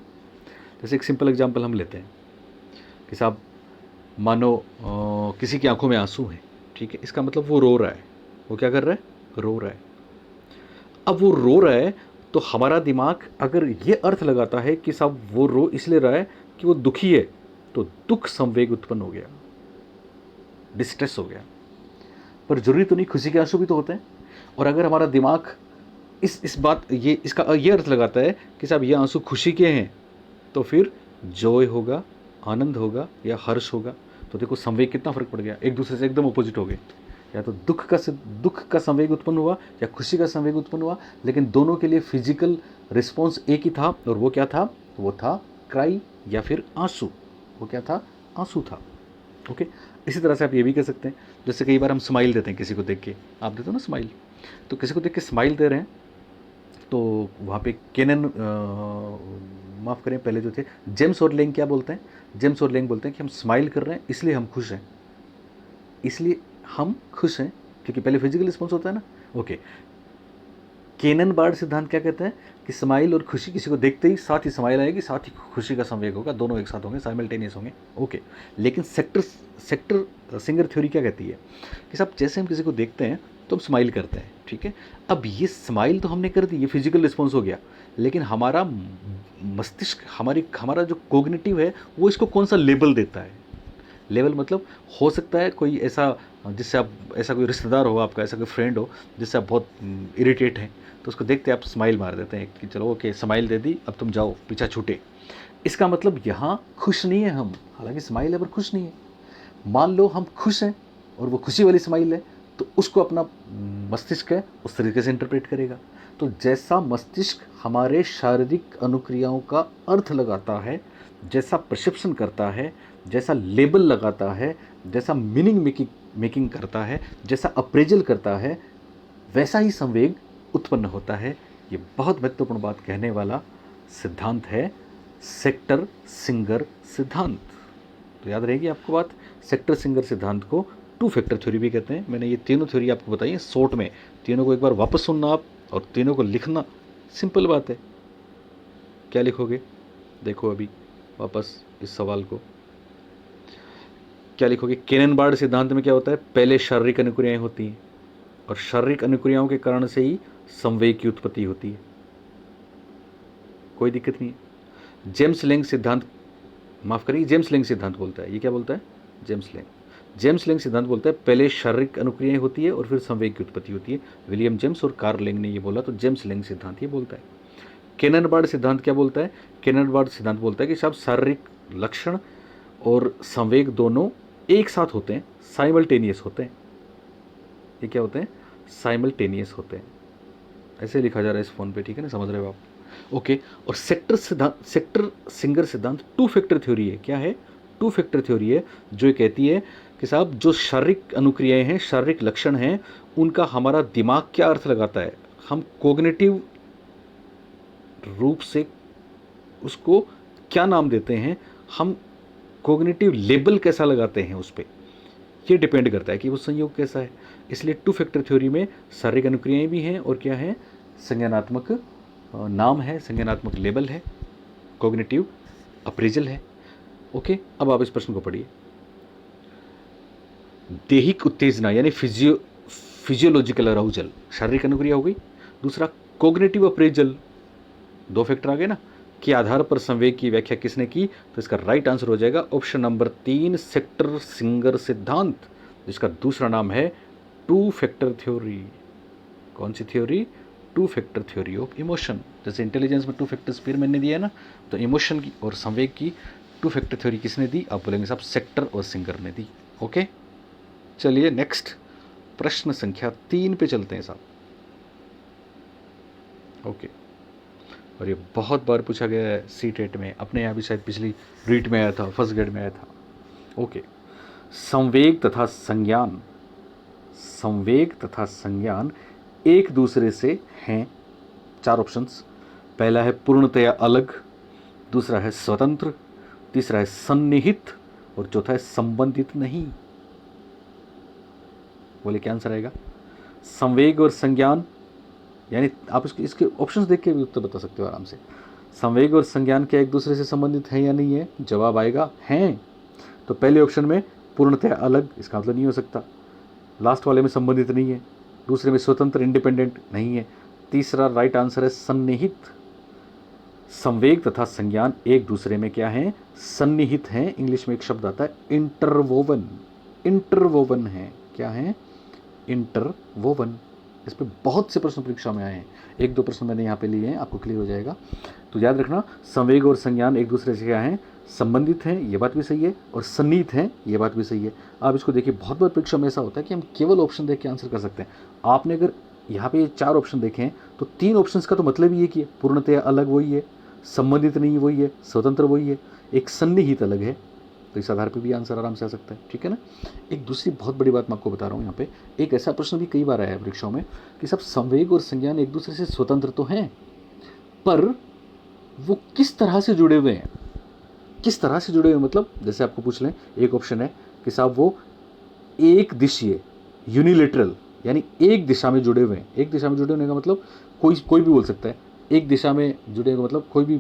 एक सिंपल एग्जांपल हम लेते हैं कि साहब मानो किसी की आंखों में आंसू हैं, ठीक है, इसका मतलब वो रो रहा है। वो क्या कर रहा है? रो रहा है। अब वो रो रहा है तो हमारा दिमाग अगर ये अर्थ लगाता है कि साहब वो रो इसलिए रहा है कि वो दुखी है, तो दुख संवेग उत्पन्न हो गया, डिस्ट्रेस हो गया। पर जरूरी तो नहीं, खुशी के आंसू भी तो होते हैं। और अगर हमारा दिमाग इसका ये अर्थ लगाता है कि साहब ये आंसू खुशी के हैं, तो फिर जॉय होगा, आनंद होगा या हर्ष होगा। तो देखो संवेग कितना फर्क पड़ गया, एक दूसरे से एकदम अपोजिट हो गए। या तो दुख का संवेग उत्पन्न हुआ या खुशी का संवेग उत्पन्न हुआ, लेकिन दोनों के लिए फिजिकल रिस्पॉन्स एक ही था। और वो क्या था? वो था क्राई या फिर आंसू। वो क्या था? आंसू था। ओके। इसी तरह से आप ये भी कह सकते हैं, जैसे कई बार हम स्माइल देते हैं किसी को देख के, आप देते हो ना स्माइल, तो किसी को देख के स्माइल दे रहे हैं तो वहाँ पे केनन माफ़ करें, पहले जो थे जेम्स और लेंग क्या बोलते हैं? जेम्स और लेंग बोलते हैं कि हम स्माइल कर रहे हैं इसलिए हम खुश हैं, इसलिए हम खुश हैं, क्योंकि पहले फिजिकल रिस्पॉन्स होता है ना। ओके। केनन बार्ड सिद्धांत क्या कहता है कि स्माइल और खुशी, किसी को देखते ही साथ ही स्माइल आएगी, साथ ही खुशी का संवेग होगा, दोनों एक साथ होंगे, साइमल्टेनियस होंगे। ओके। लेकिन सेक्टर सिंगर थ्योरी क्या कहती है कि साहब जैसे हम किसी को देखते हैं तो हम स्माइल करते हैं, ठीक है। अब ये स्माइल तो हमने कर दी, ये फिजिकल रिस्पॉन्स हो गया, लेकिन हमारा मस्तिष्क, हमारा जो कोग्निटिव है वो इसको कौन सा लेबल देता है। लेवल मतलब हो सकता है कोई ऐसा जिससे आप, ऐसा कोई रिश्तेदार हो आपका, ऐसा कोई फ्रेंड हो जिससे आप बहुत इरिटेट हैं, तो उसको देखते आप स्माइल मार देते हैं कि चलो ओके स्माइल दे दी, अब तुम जाओ, पीछा छूटे। इसका मतलब यहाँ खुश नहीं है हम, हालांकि स्माइल है पर खुश नहीं है। मान लो हम खुश हैं और वो खुशी वाली स्माइल है, तो उसको अपना मस्तिष्क है उस तरीके से इंटरप्रेट करेगा। तो जैसा मस्तिष्क हमारे शारीरिक अनुक्रियाओं का अर्थ लगाता है, जैसा परसेप्शन करता है, जैसा लेबल लगाता है, जैसा मीनिंग मेकिंग करता है, जैसा अप्रेजल करता है, वैसा ही संवेग उत्पन्न होता है। ये बहुत महत्वपूर्ण बात कहने वाला सिद्धांत है सेक्टर सिंगर सिद्धांत। तो याद रहेगी आपको बात, सेक्टर सिंगर सिद्धांत को टू फैक्टर थ्योरी भी कहते हैं। मैंने ये तीनों थ्योरी आपको बताई है शॉर्ट में, तीनों को एक बार वापस सुनना आप और तीनों को लिखना, सिंपल बात है। क्या लिखोगे? देखो अभी वापस इस सवाल को क्या लिखोगे? केननबार्ड सिद्धांत में क्या होता है? पहले शारीरिक अनुक्रियाएं होती हैं और शारीरिक अनुक्रियाओं के कारण से ही संवेग की उत्पत्ति होती है, कोई दिक्कत नहीं है। जेम्स लेंग सिद्धांत, माफ करिए, जेम्स लेंग सिद्धांत बोलता है, ये क्या बोलता है? जेम्स लेंग सिद्धांत बोलता है पहले शारीरिक अनुक्रियाएं होती है और फिर संवेग की उत्पत्ति होती है। विलियम जेम्स और कार्ल लेंग ने ये बोला, तो जेम्स लेंग सिद्धांत ये बोलता है। केननबार्ड सिद्धांत क्या बोलता है? केननबार्ड सिद्धांत बोलता है कि साहब शारीरिक लक्षण और संवेग दोनों एक साथ होते हैं, साइमल्टेनियस होते हैं। ये क्या होते हैं? साइमल्टेनियस होते हैं। ऐसे लिखा जा रहा है इस फोन पे, ठीक है ना, समझ रहे हो आप? ओके। और सेक्टर सिंगर सिद्धांत टू फैक्टर थ्योरी है। क्या है? टू फैक्टर थ्योरी है, जो ये कहती है कि साहब जो शारीरिक अनुक्रियाएं हैं, शारीरिक लक्षण हैं, उनका हमारा दिमाग क्या अर्थ लगाता है, हम कोग्निटिव रूप से उसको क्या नाम देते हैं, हम कोग्निटिव लेबल कैसा लगाते हैं उस पर, ये डिपेंड करता है कि वो संयोग कैसा है। इसलिए टू फैक्टर थ्योरी में शारीरिक अनुक्रियाएं भी हैं और क्या है? संज्ञानात्मक नाम है, संज्ञानात्मक लेबल है, कोग्निटिव अप्रेजल है। ओके, अब आप इस प्रश्न को पढ़िए। दैहिक उत्तेजना यानी फिजियोलॉजिकल अराउजल शारीरिक अनुक्रिया हो गई। दूसरा कोग्निटिव अप्रेजल, दो फैक्टर आ गए ना, के आधार पर संवेग की व्याख्या किसने की? तो इसका राइट आंसर हो जाएगा ऑप्शन नंबर 3, सेक्टर सिंगर सिद्धांत, जिसका दूसरा नाम है टू फैक्टर थ्योरी। कौन सी theory? Two factor theory of emotion. जैसे इंटेलिजेंस में टू फैक्टर स्पीरमैन ने दिया है ना, तो इमोशन की और संवेग की टू फैक्टर थ्योरी किसने दी? आप बोलेंगे साहब सेक्टर और सिंगर ने दी। ओके, चलिए नेक्स्ट प्रश्न संख्या 3 पे चलते हैं साहब। ओके, और ये बहुत बार पूछा गया है सी-टेट में, अपने यहाँ भी शायद पिछली रीट में आया था, फर्स्ट ग्रेड में आया था। ओके, संवेग तथा संज्ञान एक दूसरे से हैं। 4 ऑप्शंस। पहला है पूर्णतया अलग, दूसरा है स्वतंत्र, तीसरा है सन्निहित और चौथा है संबंधित नहीं। बोले क्या आंसर आएगा? संवेग और संज्ञान, यानी आप इसके ऑप्शंस देख के भी उत्तर बता सकते हो आराम से। संवेग और संज्ञान क्या एक दूसरे से संबंधित है या नहीं है? जवाब आएगा हैं। तो पहले ऑप्शन में पूर्णतया अलग, इसका मतलब नहीं हो सकता। लास्ट वाले में संबंधित नहीं है, दूसरे में स्वतंत्र इंडिपेंडेंट नहीं है, तीसरा राइट आंसर है सन्निहित। संवेग तथा संज्ञान एक दूसरे में क्या है? सन्निहित हैं। इंग्लिश में एक शब्द आता है इंटरवोवन, इंटरवोवन है। क्या है? इंटरवोवन। इस पर बहुत से प्रश्न परीक्षा में आए हैं, 1-2 प्रश्न मैंने यहाँ पे लिए हैं, आपको क्लियर हो जाएगा। तो याद रखना, संवेग और संज्ञान एक दूसरे से क्या हैं? संबंधित हैं, ये बात भी सही है, और सन्निहित हैं, ये बात भी सही है। आप इसको देखिए, बहुत बार परीक्षा में ऐसा होता है कि हम केवल ऑप्शन देख के आंसर कर सकते हैं। आपने अगर यहाँ पे 4 ऑप्शन देखे हैं तो 3 ऑप्शंस का तो मतलब ये कि है पूर्णतया अलग वही है, संबंधित नहीं वही है, स्वतंत्र वही है, एक सन्निहित अलग है। तो इस आधार पे भी आंसर आराम से आ सकता है, ठीक है ना। एक दूसरी बहुत बड़ी बात मैं आपको बता रहा हूँ यहाँ पे, एक ऐसा प्रश्न भी कई बार आया है परीक्षाओं में कि सब संवेग और संज्ञान एक दूसरे से स्वतंत्र तो हैं, पर वो किस तरह से जुड़े हुए हैं? किस तरह से जुड़े हुए मतलब, जैसे आपको पूछ लें, एक ऑप्शन है कि साहब वो एक दिशीय यूनिलेटरल, यानी एक दिशा में जुड़े हुए हैं। एक दिशा में जुड़े होने का मतलब कोई भी बोल सकता है। एक दिशा में जुड़े का मतलब कोई भी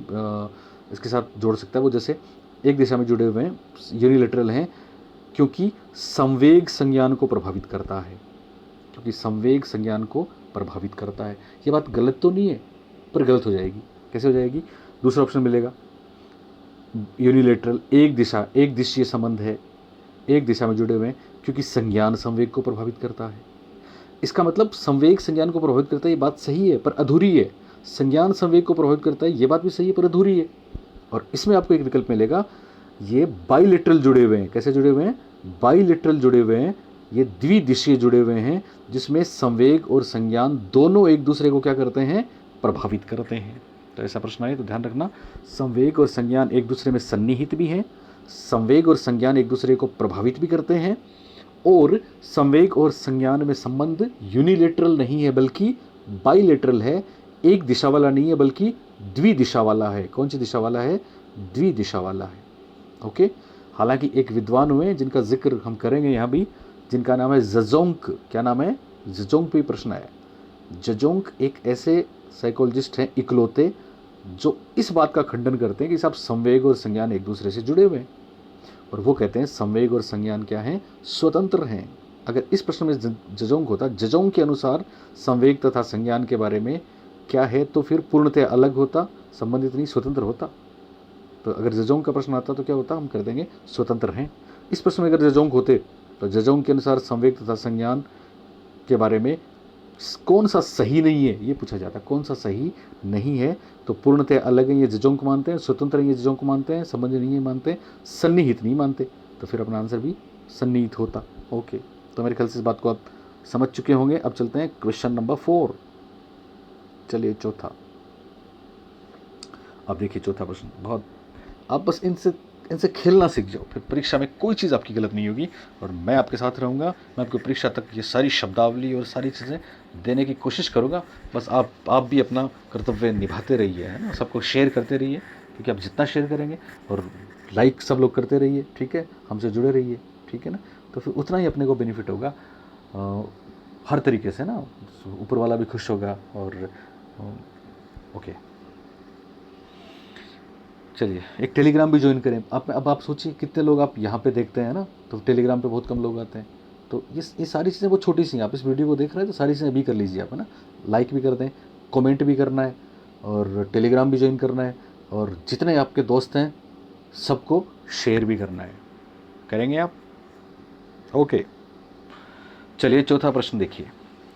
इसके साथ जोड़ सकता है। वो जैसे एक दिशा में जुड़े हुए हैं, यूनिलेटरल हैं, क्योंकि संवेग संज्ञान को प्रभावित करता है, क्योंकि संवेग संज्ञान को प्रभावित करता है। ये बात गलत तो नहीं है, पर गलत हो जाएगी। कैसे हो जाएगी? दूसरा ऑप्शन मिलेगा, यूनिलेटरल एक दिशीय संबंध है, एक दिशा में जुड़े हुए हैं, क्योंकि संज्ञान संवेग को प्रभावित करता है। इसका मतलब संवेग संज्ञान को प्रभावित करता है, ये बात सही है पर अधूरी है। संज्ञान संवेग को प्रभावित करता है, ये बात भी सही है पर अधूरी है। और इसमें आपको एक विकल्प मिलेगा, ये बाइलेटरल जुड़े हुए हैं। कैसे जुड़े हुए हैं? बाइलेटरल जुड़े हुए हैं, ये द्विदिशीय जुड़े हुए हैं, जिसमें संवेग और संज्ञान दोनों एक दूसरे को क्या करते हैं? प्रभावित करते हैं। तो ऐसा प्रश्न आए तो ध्यान रखना, संवेग और संज्ञान एक दूसरे में सन्निहित भी हैं, संवेग और संज्ञान एक दूसरे को प्रभावित भी करते हैं, और संवेग और संज्ञान में संबंध यूनिलेटरल नहीं है बल्कि बाइलेटरल है। एक दिशा वाला नहीं है बल्कि द्विदिशा वाला है। कौन सी दिशा वाला है? द्विदिशा वाला है। ओके, हालांकि एक विद्वान हुए जिनका जिक्र हम करेंगे यहाँ भी, जिनका नाम है ज़ेजोंग। क्या नाम है? ज़ेजोंग पे प्रश्न आया। ज़ेजोंग एक ऐसे साइकोलॉजिस्ट हैं इकलौते जो इस बात का खंडन करते हैं कि साहब संवेग और संज्ञान एक दूसरे से जुड़े हुए हैं, और वो कहते हैं संवेग और संज्ञान क्या हैं, स्वतंत्र हैं। अगर इस प्रश्न में जजोंग होता, जजोंग के अनुसार संवेग तथा संज्ञान के बारे में क्या है, तो फिर पूर्णतः अलग होता, संबंधित नहीं, स्वतंत्र होता। तो अगर जजोंग का प्रश्न आता तो क्या होता, हम कर देंगे स्वतंत्र हैं। इस प्रश्न में अगर जजोंग होते तो जजोंग के अनुसार संवेग तथा संज्ञान के बारे में कौन सा सही नहीं है ये पूछा जाता, कौन सा सही नहीं है। तो पूर्णतः अलग है ये जजोंग को मानते हैं, स्वतंत्र है ये जजोंग को मानते हैं, संबंध नहीं है मानते, सन्निहित नहीं मानते, तो फिर अपना आंसर भी सन्निहित होता। ओके, तो मेरे ख्याल से इस बात को आप समझ चुके होंगे। अब चलते हैं क्वेश्चन नंबर 4। चलिए चौथा, अब देखिए चौथा प्रश्न, बहुत आप बस इनसे खेलना सीख जाओ, फिर परीक्षा में कोई चीज़ आपकी गलत नहीं होगी, और मैं आपके साथ रहूँगा। मैं आपको परीक्षा तक ये सारी शब्दावली और सारी चीज़ें देने की कोशिश करूँगा। बस आप भी अपना कर्तव्य निभाते रहिए, है ना, सबको शेयर करते रहिए, क्योंकि आप जितना शेयर करेंगे, और लाइक सब लोग करते रहिए, ठीक है, हमसे जुड़े रहिए, ठीक है ना, तो फिर उतना ही अपने को बेनिफिट होगा हर तरीके से ना, ऊपर वाला भी खुश होगा। और ओके, चलिए एक टेलीग्राम भी ज्वाइन करें। अब आप सोचिए कितने लोग आप यहाँ पे देखते हैं ना, तो टेलीग्राम पे बहुत कम लोग आते हैं। तो ये सारी चीज़ें वो छोटी सी हैं, आप इस वीडियो को देख रहे हैं तो सारी चीज़ें अभी कर लीजिए आप, है ना, लाइक भी कर दें, कमेंट भी करना है, और टेलीग्राम भी ज्वाइन करना है, और जितने आपके दोस्त हैं सबको शेयर भी करना है। करेंगे आप? ओके, चलिए चौथा प्रश्न देखिए।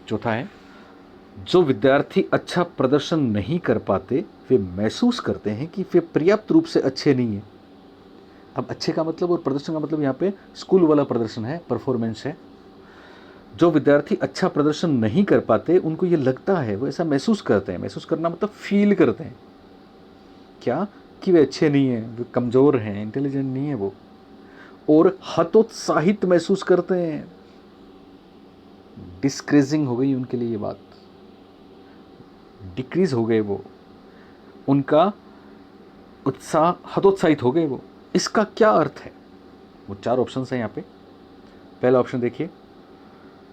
चौथा है, जो विद्यार्थी अच्छा प्रदर्शन नहीं कर पाते वे महसूस करते हैं कि वे पर्याप्त रूप से अच्छे नहीं हैं। अब अच्छे का मतलब और प्रदर्शन का मतलब यहाँ पे स्कूल वाला प्रदर्शन है, परफॉर्मेंस है। जो विद्यार्थी अच्छा प्रदर्शन नहीं कर पाते उनको ये लगता है, वो ऐसा महसूस करते हैं, महसूस करना मतलब फील करते हैं क्या, कि वे अच्छे नहीं हैं, वे कमज़ोर हैं, इंटेलिजेंट नहीं है वो, और हतोत्साहित महसूस करते हैं। डिस्क्रेजिंग हो गई उनके लिए ये बात, डिक्रीज हो गए वो, उनका उत्साह, हतोत्साहित हो गए वो। इसका क्या अर्थ है? वो 4 ऑप्शन हैं यहाँ पे। पहला ऑप्शन देखिए,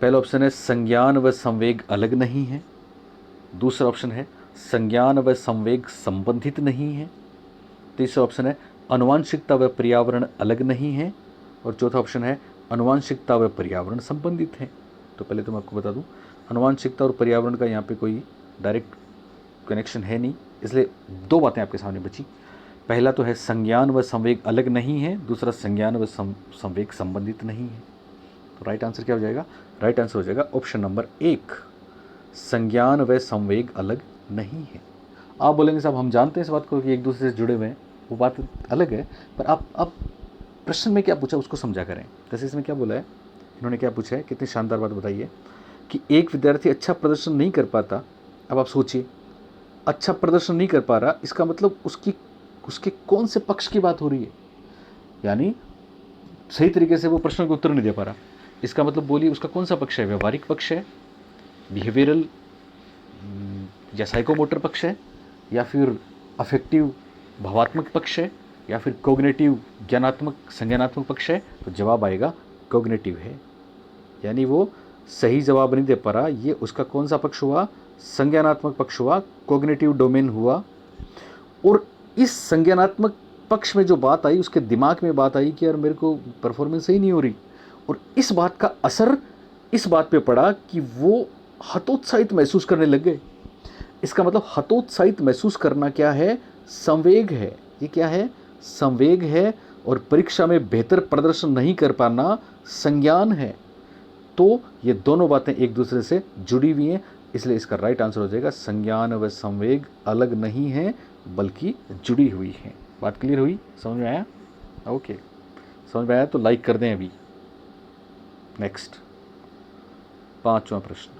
पहला ऑप्शन है संज्ञान व संवेग अलग नहीं है। दूसरा ऑप्शन है संज्ञान व संवेग संबंधित नहीं है। तीसरा ऑप्शन है आनुवांशिकता व पर्यावरण अलग नहीं है। और चौथा ऑप्शन है आनुवांशिकता व पर्यावरण संबंधित है। तो पहले तो मैं आपको बता दूं, आनुवांशिकता और पर्यावरण का यहाँ पे कोई डायरेक्ट कनेक्शन है नहीं, इसलिए 2 बातें आपके सामने बची। पहला तो है संज्ञान व संवेग अलग नहीं है, दूसरा संज्ञान व संवेग संबंधित नहीं है। तो राइट आंसर क्या हो जाएगा? राइट आंसर हो जाएगा ऑप्शन नंबर 1, संज्ञान व संवेग अलग नहीं है। आप बोलेंगे साहब हम जानते हैं इस बात को कि एक दूसरे से जुड़े हुए हैं, वो बात अलग है, पर आप प्रश्न में क्या पूछा उसको समझा करें। जैसे इसमें क्या बोला है, इन्होंने क्या पूछा है, कितनी शानदार बात बताइए कि एक विद्यार्थी अच्छा प्रदर्शन नहीं कर पाता। अब आप सोचिए, अच्छा प्रदर्शन नहीं कर पा रहा, इसका मतलब उसके कौन से पक्ष की बात हो रही है, यानी सही तरीके से वो प्रश्न को उत्तर नहीं दे पा रहा। इसका मतलब बोलिए उसका कौन सा पक्ष है, व्यवहारिक पक्ष है, बिहेवियरल या साइकोमोटर पक्ष है, या फिर अफेक्टिव भावात्मक पक्ष है, या फिर कोग्निटिव ज्ञानात्मक संज्ञानात्मक पक्ष है। तो जवाब आएगा कोग्निटिव है, यानी वो सही जवाब नहीं दे पा रहा। ये उसका कौन सा पक्ष हुआ? संज्ञानात्मक पक्ष हुआ, कोग्निटिव डोमेन हुआ। और इस संज्ञानात्मक पक्ष में जो बात आई, उसके दिमाग में बात आई कि यार मेरे को परफॉर्मेंस सही नहीं हो रही, और इस बात का असर इस बात पे पड़ा कि वो हतोत्साहित महसूस करने लग गए। इसका मतलब हतोत्साहित महसूस करना क्या है? संवेग है। ये क्या है? संवेग है। और परीक्षा में बेहतर प्रदर्शन नहीं कर पाना संज्ञान है। तो ये दोनों बातें एक दूसरे से जुड़ी हुई हैं, इसलिए इसका राइट आंसर हो जाएगा संज्ञान व संवेग अलग नहीं है बल्कि जुड़ी हुई है। बात क्लियर हुई? समझ में आया? ओके, समझ में आया तो लाइक कर दें अभी। नेक्स्ट 5वां प्रश्न,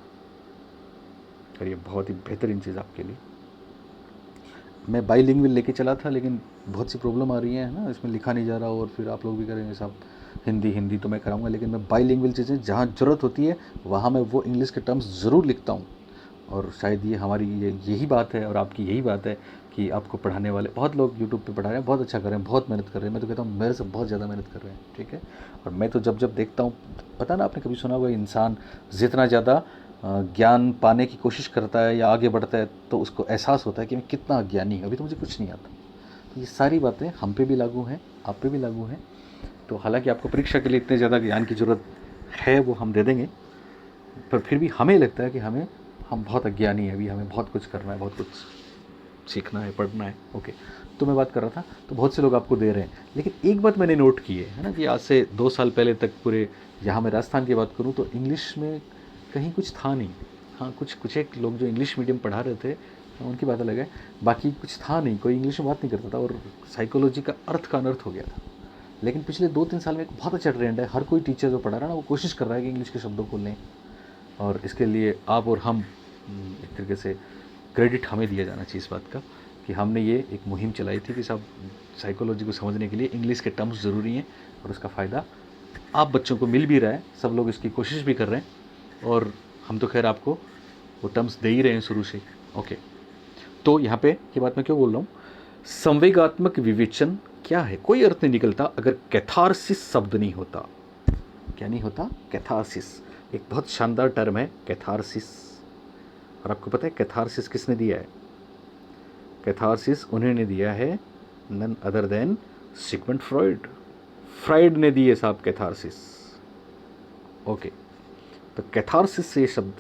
और ये बहुत ही बेहतरीन चीज़ आपके लिए। मैं बाईलिंगुअल लेके चला था, लेकिन बहुत सी प्रॉब्लम आ रही है ना, इसमें लिखा नहीं जा रहा, और फिर आप लोग भी करेंगे साहब हिंदी तो मैं कराऊंगा, लेकिन मैं बाईलिंगुअल चीज़ें जहाँ ज़रूरत होती है वहाँ मैं वो इंग्लिश के टर्म्स ज़रूर लिखता हूँ। और शायद ये हमारी यही बात है और आपकी यही बात है कि आपको पढ़ाने वाले बहुत लोग यूट्यूब पे पढ़ा रहे हैं, बहुत अच्छा कर रहे हैं, बहुत मेहनत कर रहे हैं। मैं तो कहता हूँ मेरे से बहुत ज़्यादा मेहनत कर रहे हैं, ठीक है। और मैं तो जब देखता हूँ, पता ना आपने कभी सुना होगा, इंसान जितना ज़्यादा ज्ञान पाने की कोशिश करता है या आगे बढ़ता है तो उसको एहसास होता है कि मैं कितना अज्ञानी हूँ, अभी तो मुझे कुछ नहीं आता। तो ये सारी बातें हम पे भी लागू हैं, आप पे भी लागू हैं। तो हालांकि आपको परीक्षा के लिए इतने ज़्यादा ज्ञान की ज़रूरत है वो हम दे देंगे, पर फिर भी हमें लगता है कि हम बहुत अज्ञानी हैं, अभी हमें बहुत कुछ करना है, बहुत कुछ सीखना है, पढ़ना है। ओके, तो मैं बात कर रहा था, तो बहुत से लोग आपको दे रहे हैं, लेकिन एक बात मैंने नोट की है ना, कि आज से 2 साल पहले तक पूरे, यहाँ मैं राजस्थान की बात करूँ तो इंग्लिश में कहीं कुछ था नहीं। हाँ, कुछ एक लोग जो इंग्लिश मीडियम पढ़ा रहे थे उनकी बात अलग है, बाकी कुछ था नहीं, कोई इंग्लिश में बात नहीं करता था और साइकोलॉजी का अर्थ का अनर्थ हो गया था। लेकिन पिछले 2-3 साल में एक बहुत अच्छा ट्रेंड है, हर कोई टीचर जो पढ़ा रहा है ना वो कोशिश कर रहा है कि इंग्लिश के शब्दों को लें, और इसके लिए आप और हम एक तरीके से क्रेडिट हमें दिया जाना चाहिए इस बात का कि हमने ये एक मुहिम चलाई थी कि सब साइकोलॉजी को समझने के लिए इंग्लिश के टर्म्स ज़रूरी हैं, और उसका फ़ायदा आप बच्चों को मिल भी रहा है, सब लोग इसकी कोशिश भी कर रहे हैं, और हम तो खैर आपको वो टर्म्स दे ही रहे हैं शुरू से। ओके, तो यहाँ पे ये बात मैं क्यों बोल रहा हूँ, संवेगात्मक विवेचन क्या है, कोई अर्थ नहीं निकलता अगर कैथारसिस शब्द नहीं होता। क्या नहीं होता? कैथारसिस, एक बहुत शानदार टर्म है कैथारसिस। और आपको पता है कैथारसिस किसने दिया है? कैथारसिस उन्होंने दिया है none other than Sigmund Freud. Freud ने दिए साहब कैथारसिस। ओके, तो कैथारसिस से शब्द,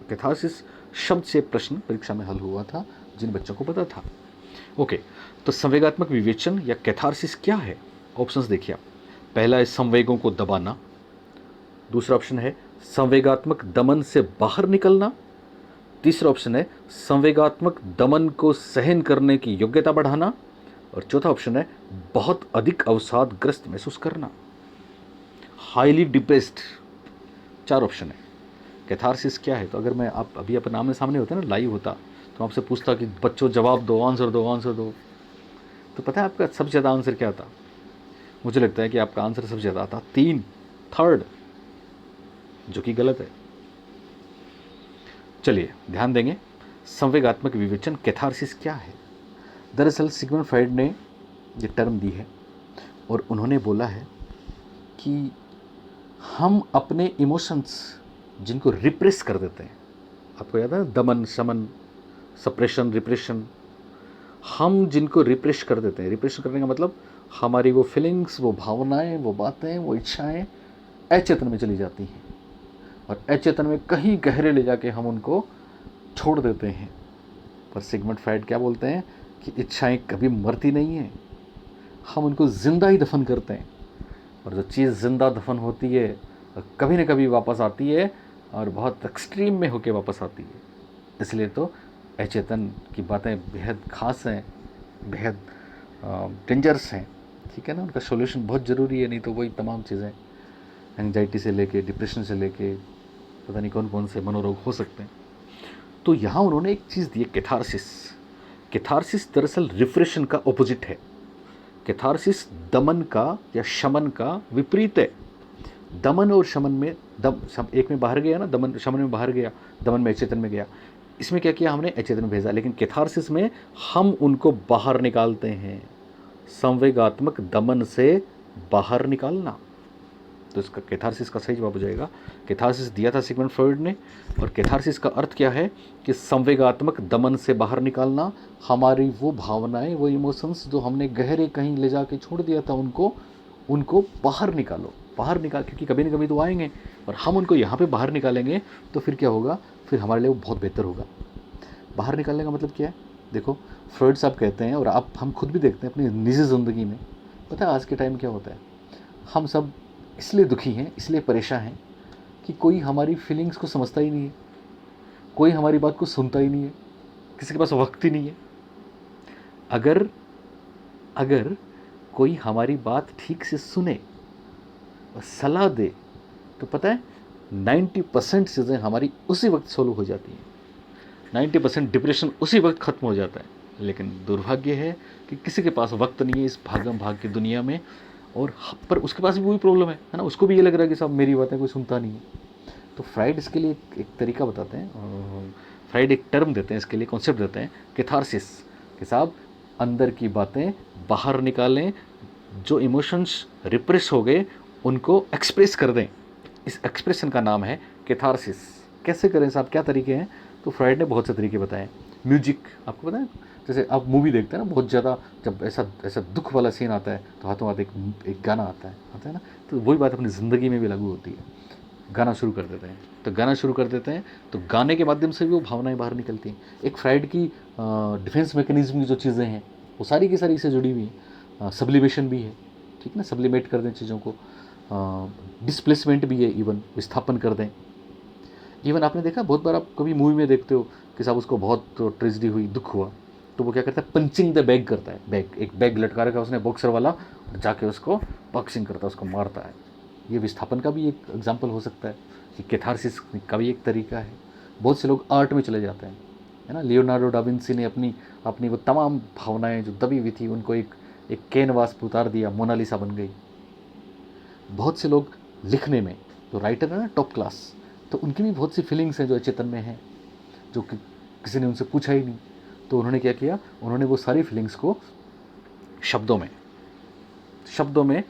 कैथारसिस शब्द से प्रश्न परीक्षा में हल हुआ था जिन बच्चों को पता था। ओके, तो संवेगात्मक विवेचन या कैथारसिस क्या है? ऑप्शंस देखिए आप। पहला है संवेगों को दबाना, दूसरा ऑप्शन है संवेगात्मक दमन से बाहर निकलना, तीसरा ऑप्शन है संवेगात्मक दमन को सहन करने की योग्यता बढ़ाना, और चौथा ऑप्शन है बहुत अधिक अवसादग्रस्त महसूस करना, हाईली डिप्रेस्ड। 4 ऑप्शन है। कैथारसिस क्या है? तो अगर मैं आप अभी अपन आमने सामने होते ना, लाइव होता, तो आपसे पूछता कि बच्चों जवाब दो, आंसर दो, आंसर दो, तो पता है आपका सबसे ज़्यादा आंसर क्या आता? मुझे लगता है कि आपका आंसर सबसे ज़्यादा आता 3, थर्ड, जो कि गलत है। चलिए ध्यान देंगे, संवेगात्मक विवेचन कैथारसिस क्या है? दरअसल सिगमंड फ्राइड ने ये टर्म दी है और उन्होंने बोला है कि हम अपने इमोशंस जिनको रिप्रेस कर देते हैं, आपको याद है दमन, शमन, सप्रेशन, रिप्रेशन, हम जिनको रिप्रेस कर देते हैं, रिप्रेशन करने का मतलब हमारी वो फीलिंग्स, वो भावनाएं, वो बातें, वो इच्छाएं अचेतन में चली जाती हैं और अचेतन में कहीं गहरे ले जाके हम उनको छोड़ देते हैं। पर सिगमंड फ्राइड क्या बोलते हैं कि इच्छाएं कभी मरती नहीं हैं, हम उनको ज़िंदा ही दफन करते हैं, और जो चीज़ ज़िंदा दफन होती है कभी न कभी वापस आती है और बहुत एक्सट्रीम में होके वापस आती है। इसलिए तो अचेतन की बातें बेहद ख़ास हैं, बेहद डेंजरस हैं, ठीक है ना, उनका सॉल्यूशन बहुत ज़रूरी है, नहीं तो वही तमाम चीज़ें एंग्जाइटी से लेके, डिप्रेशन से लेके, पता नहीं कौन कौन से मनोरोग हो सकते हैं। तो यहाँ उन्होंने एक चीज़ दी है कैथारसिस। कैथारसिस दरअसल रिफ्रेशन का ऑपोजिट है। कैथारसिस दमन का या शमन का विपरीत है। दमन और शमन में एक में बाहर गया ना, दमन शमन में बाहर गया, दमन में अचेतन में गया। इसमें क्या किया हमने? अचेतन में भेजा। लेकिन कैथारसिस में हम उनको बाहर निकालते हैं, संवेगात्मक दमन से बाहर निकालना। तो इसका कैथारसिस का सही जवाब हो जाएगा, कैथारसिस दिया था सिगमंड फ्रॉइड ने। और कैथारसिस का अर्थ क्या है कि संवेगात्मक दमन से बाहर निकालना, हमारी वो भावनाएं, वो इमोशंस जो हमने गहरे कहीं ले जाके छोड़ दिया था, उनको बाहर निकालो, बाहर निकाल, क्योंकि कभी न कभी तो आएंगे और हम उनको यहाँ पे बाहर निकालेंगे तो फिर क्या होगा, फिर हमारे लिए वो बहुत बेहतर होगा। बाहर निकालने का मतलब क्या है? देखो, फ्रॉइड साहब कहते हैं और हम खुद भी देखते हैं अपनी निजी ज़िंदगी में, पता है आज के टाइम क्या होता है, हम सब इसलिए दुखी हैं, इसलिए परेशान हैं कि कोई हमारी फीलिंग्स को समझता ही नहीं है, कोई हमारी बात को सुनता ही नहीं है, किसी के पास वक्त ही नहीं है। अगर कोई हमारी बात ठीक से सुने और सलाह दे तो पता है 90% चीज़ें हमारी उसी वक्त सोल्व हो जाती हैं, 90% डिप्रेशन उसी वक्त ख़त्म हो जाता है। लेकिन दुर्भाग्य है कि किसी के पास वक्त नहीं है इस भागम भाग की दुनिया में, और पर उसके पास भी वही प्रॉब्लम है ना, उसको भी ये लग रहा है कि साहब मेरी बातें कोई सुनता नहीं है। तो फ्राइड इसके लिए एक तरीका बताते हैं, फ्राइड एक टर्म देते हैं इसके लिए, कॉन्सेप्ट देते हैं कैथारसिस, कि साहब अंदर की बातें बाहर निकालें, जो इमोशंस रिप्रेस हो गए उनको एक्सप्रेस कर दें। इस एक्सप्रेशन का नाम है कैथारसिस। कैसे करें साहब, क्या तरीके हैं? तो फ्राइड ने बहुत से तरीके बताए। म्यूजिक, आपको पता है, जैसे आप मूवी देखते हैं ना, बहुत ज़्यादा जब ऐसा ऐसा दुख वाला सीन आता है तो हाथों हाथ एक गाना आता है ना, तो वही बात अपनी ज़िंदगी में भी लागू होती है। गाना शुरू कर देते हैं, तो गाना शुरू कर देते हैं तो गाने के माध्यम से भी वो भावनाएं बाहर निकलती हैं। एक फ्राइड की डिफेंस मैकेनिज्म की जो चीज़ें हैं वो सारी की सारी इससे जुड़ी हुई हैं। सब्लिमेशन भी है, ठीक ना, सब्लिमेट कर दें चीज़ों को। डिस्प्लेसमेंट भी है, इवन विस्थापन कर दें। इवन आपने देखा बहुत बार, आप कभी मूवी में देखते हो कि साहब उसको बहुत ट्रेजिडी हुई, दुख हुआ, तो वो क्या करता है, पंचिंग द बैग करता है। बैग, एक बैग लटका रखा है उसने बॉक्सर वाला, और जाके उसको बॉक्सिंग करता है, उसको मारता है। ये विस्थापन का भी एक एग्जाम्पल हो सकता है, कि कैथारसिस का भी एक तरीका है। बहुत से लोग आर्ट में चले जाते हैं, है ना। लियोनार्डो डा विंसी ने अपनी अपनी वो तमाम भावनाएं जो दबी हुई थी उनको एक कैनवास पर उतार दिया, मोनालिसा बन गई। बहुत से लोग लिखने में, जो राइटर है ना टॉप क्लास, तो उनकी भी बहुत सी फीलिंग्स हैं जो अचेतन में हैं, जो कि किसी ने उनसे पूछा ही नहीं। तो उन्होंने क्या किया, उन्होंने वो सारी फीलिंग्स को शब्दों में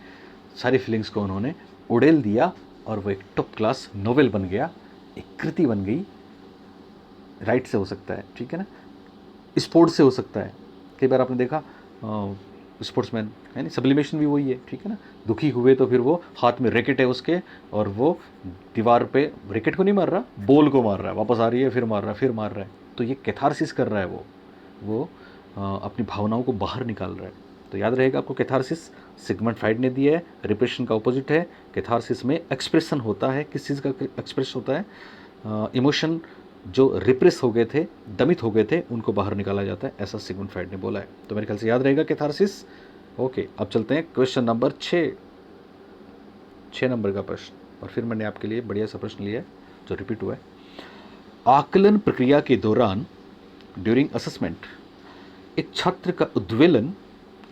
सारी फीलिंग्स को उन्होंने उड़ेल दिया, और वो एक टॉप क्लास नोवेल बन गया, एक कृति बन गई। राइट से हो सकता है, ठीक है ना, स्पोर्ट्स से हो सकता है। कई बार आपने देखा स्पोर्ट्समैन, है ना, सब्लिमेशन भी वही है, ठीक है ना। दुखी हुए तो फिर वो हाथ में रैकेट है उसके, और वो दीवार पे रैकेट को नहीं मार रहा, बॉल को मार रहा है, वापस आ रही है, फिर मार रहा है, फिर मार रहा है। तो ये कैथारसिस कर रहा है, वो अपनी भावनाओं को बाहर निकाल रहा है। तो याद रहेगा आपको, कैथारसिस सिगमंड फ्राइड ने दिया है, रिप्रेशन का ऑपोजिट है। कैथारसिस में एक्सप्रेशन होता है, किस चीज़ का एक्सप्रेस होता है, इमोशन जो रिप्रेस हो गए थे, दमित हो गए थे, उनको बाहर निकाला जाता है, ऐसा सिगमंड फ्राइड ने बोला है। तो मेरे ख्याल से याद रहेगा कैथारसिस। ओके, अब चलते हैं क्वेश्चन नंबर 6 नंबर का प्रश्न, और फिर मैंने आपके लिए बढ़िया सा प्रश्न लिया है जो रिपीट हुआ है। आकलन प्रक्रिया के दौरान, ड्यूरिंग असेसमेंट, एक छात्र का उद्वेलन,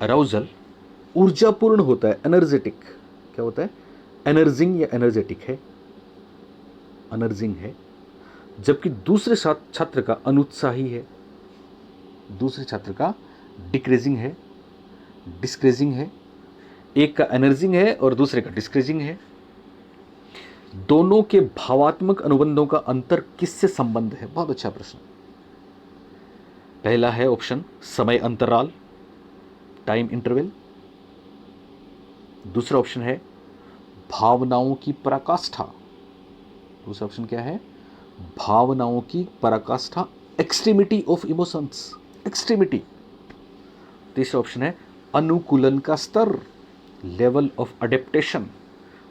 अराउजल, ऊर्जापूर्ण होता है, एनर्जेटिक। क्या होता है, एनर्जिंग या एनर्जेटिक है, एनर्जिंग है। जबकि दूसरे छात्र का अनुत्साही है, दूसरे छात्र का डिक्रीजिंग है, डिस्क्रीजिंग है। एक का एनर्जिंग है और दूसरे का डिस्क्रीजिंग है। दोनों के भावात्मक अनुबंधों का अंतर किससे संबंध है? बहुत अच्छा प्रश्न। पहला है ऑप्शन समय अंतराल, टाइम इंटरवल। दूसरा ऑप्शन है भावनाओं की पराकाष्ठा। दूसरा ऑप्शन क्या है? भावनाओं की पराकाष्ठा, एक्सट्रीमिटी ऑफ इमोशंस, एक्सट्रीमिटी। तीसरा ऑप्शन है अनुकूलन का स्तर, लेवल ऑफ अडेप्टेशन।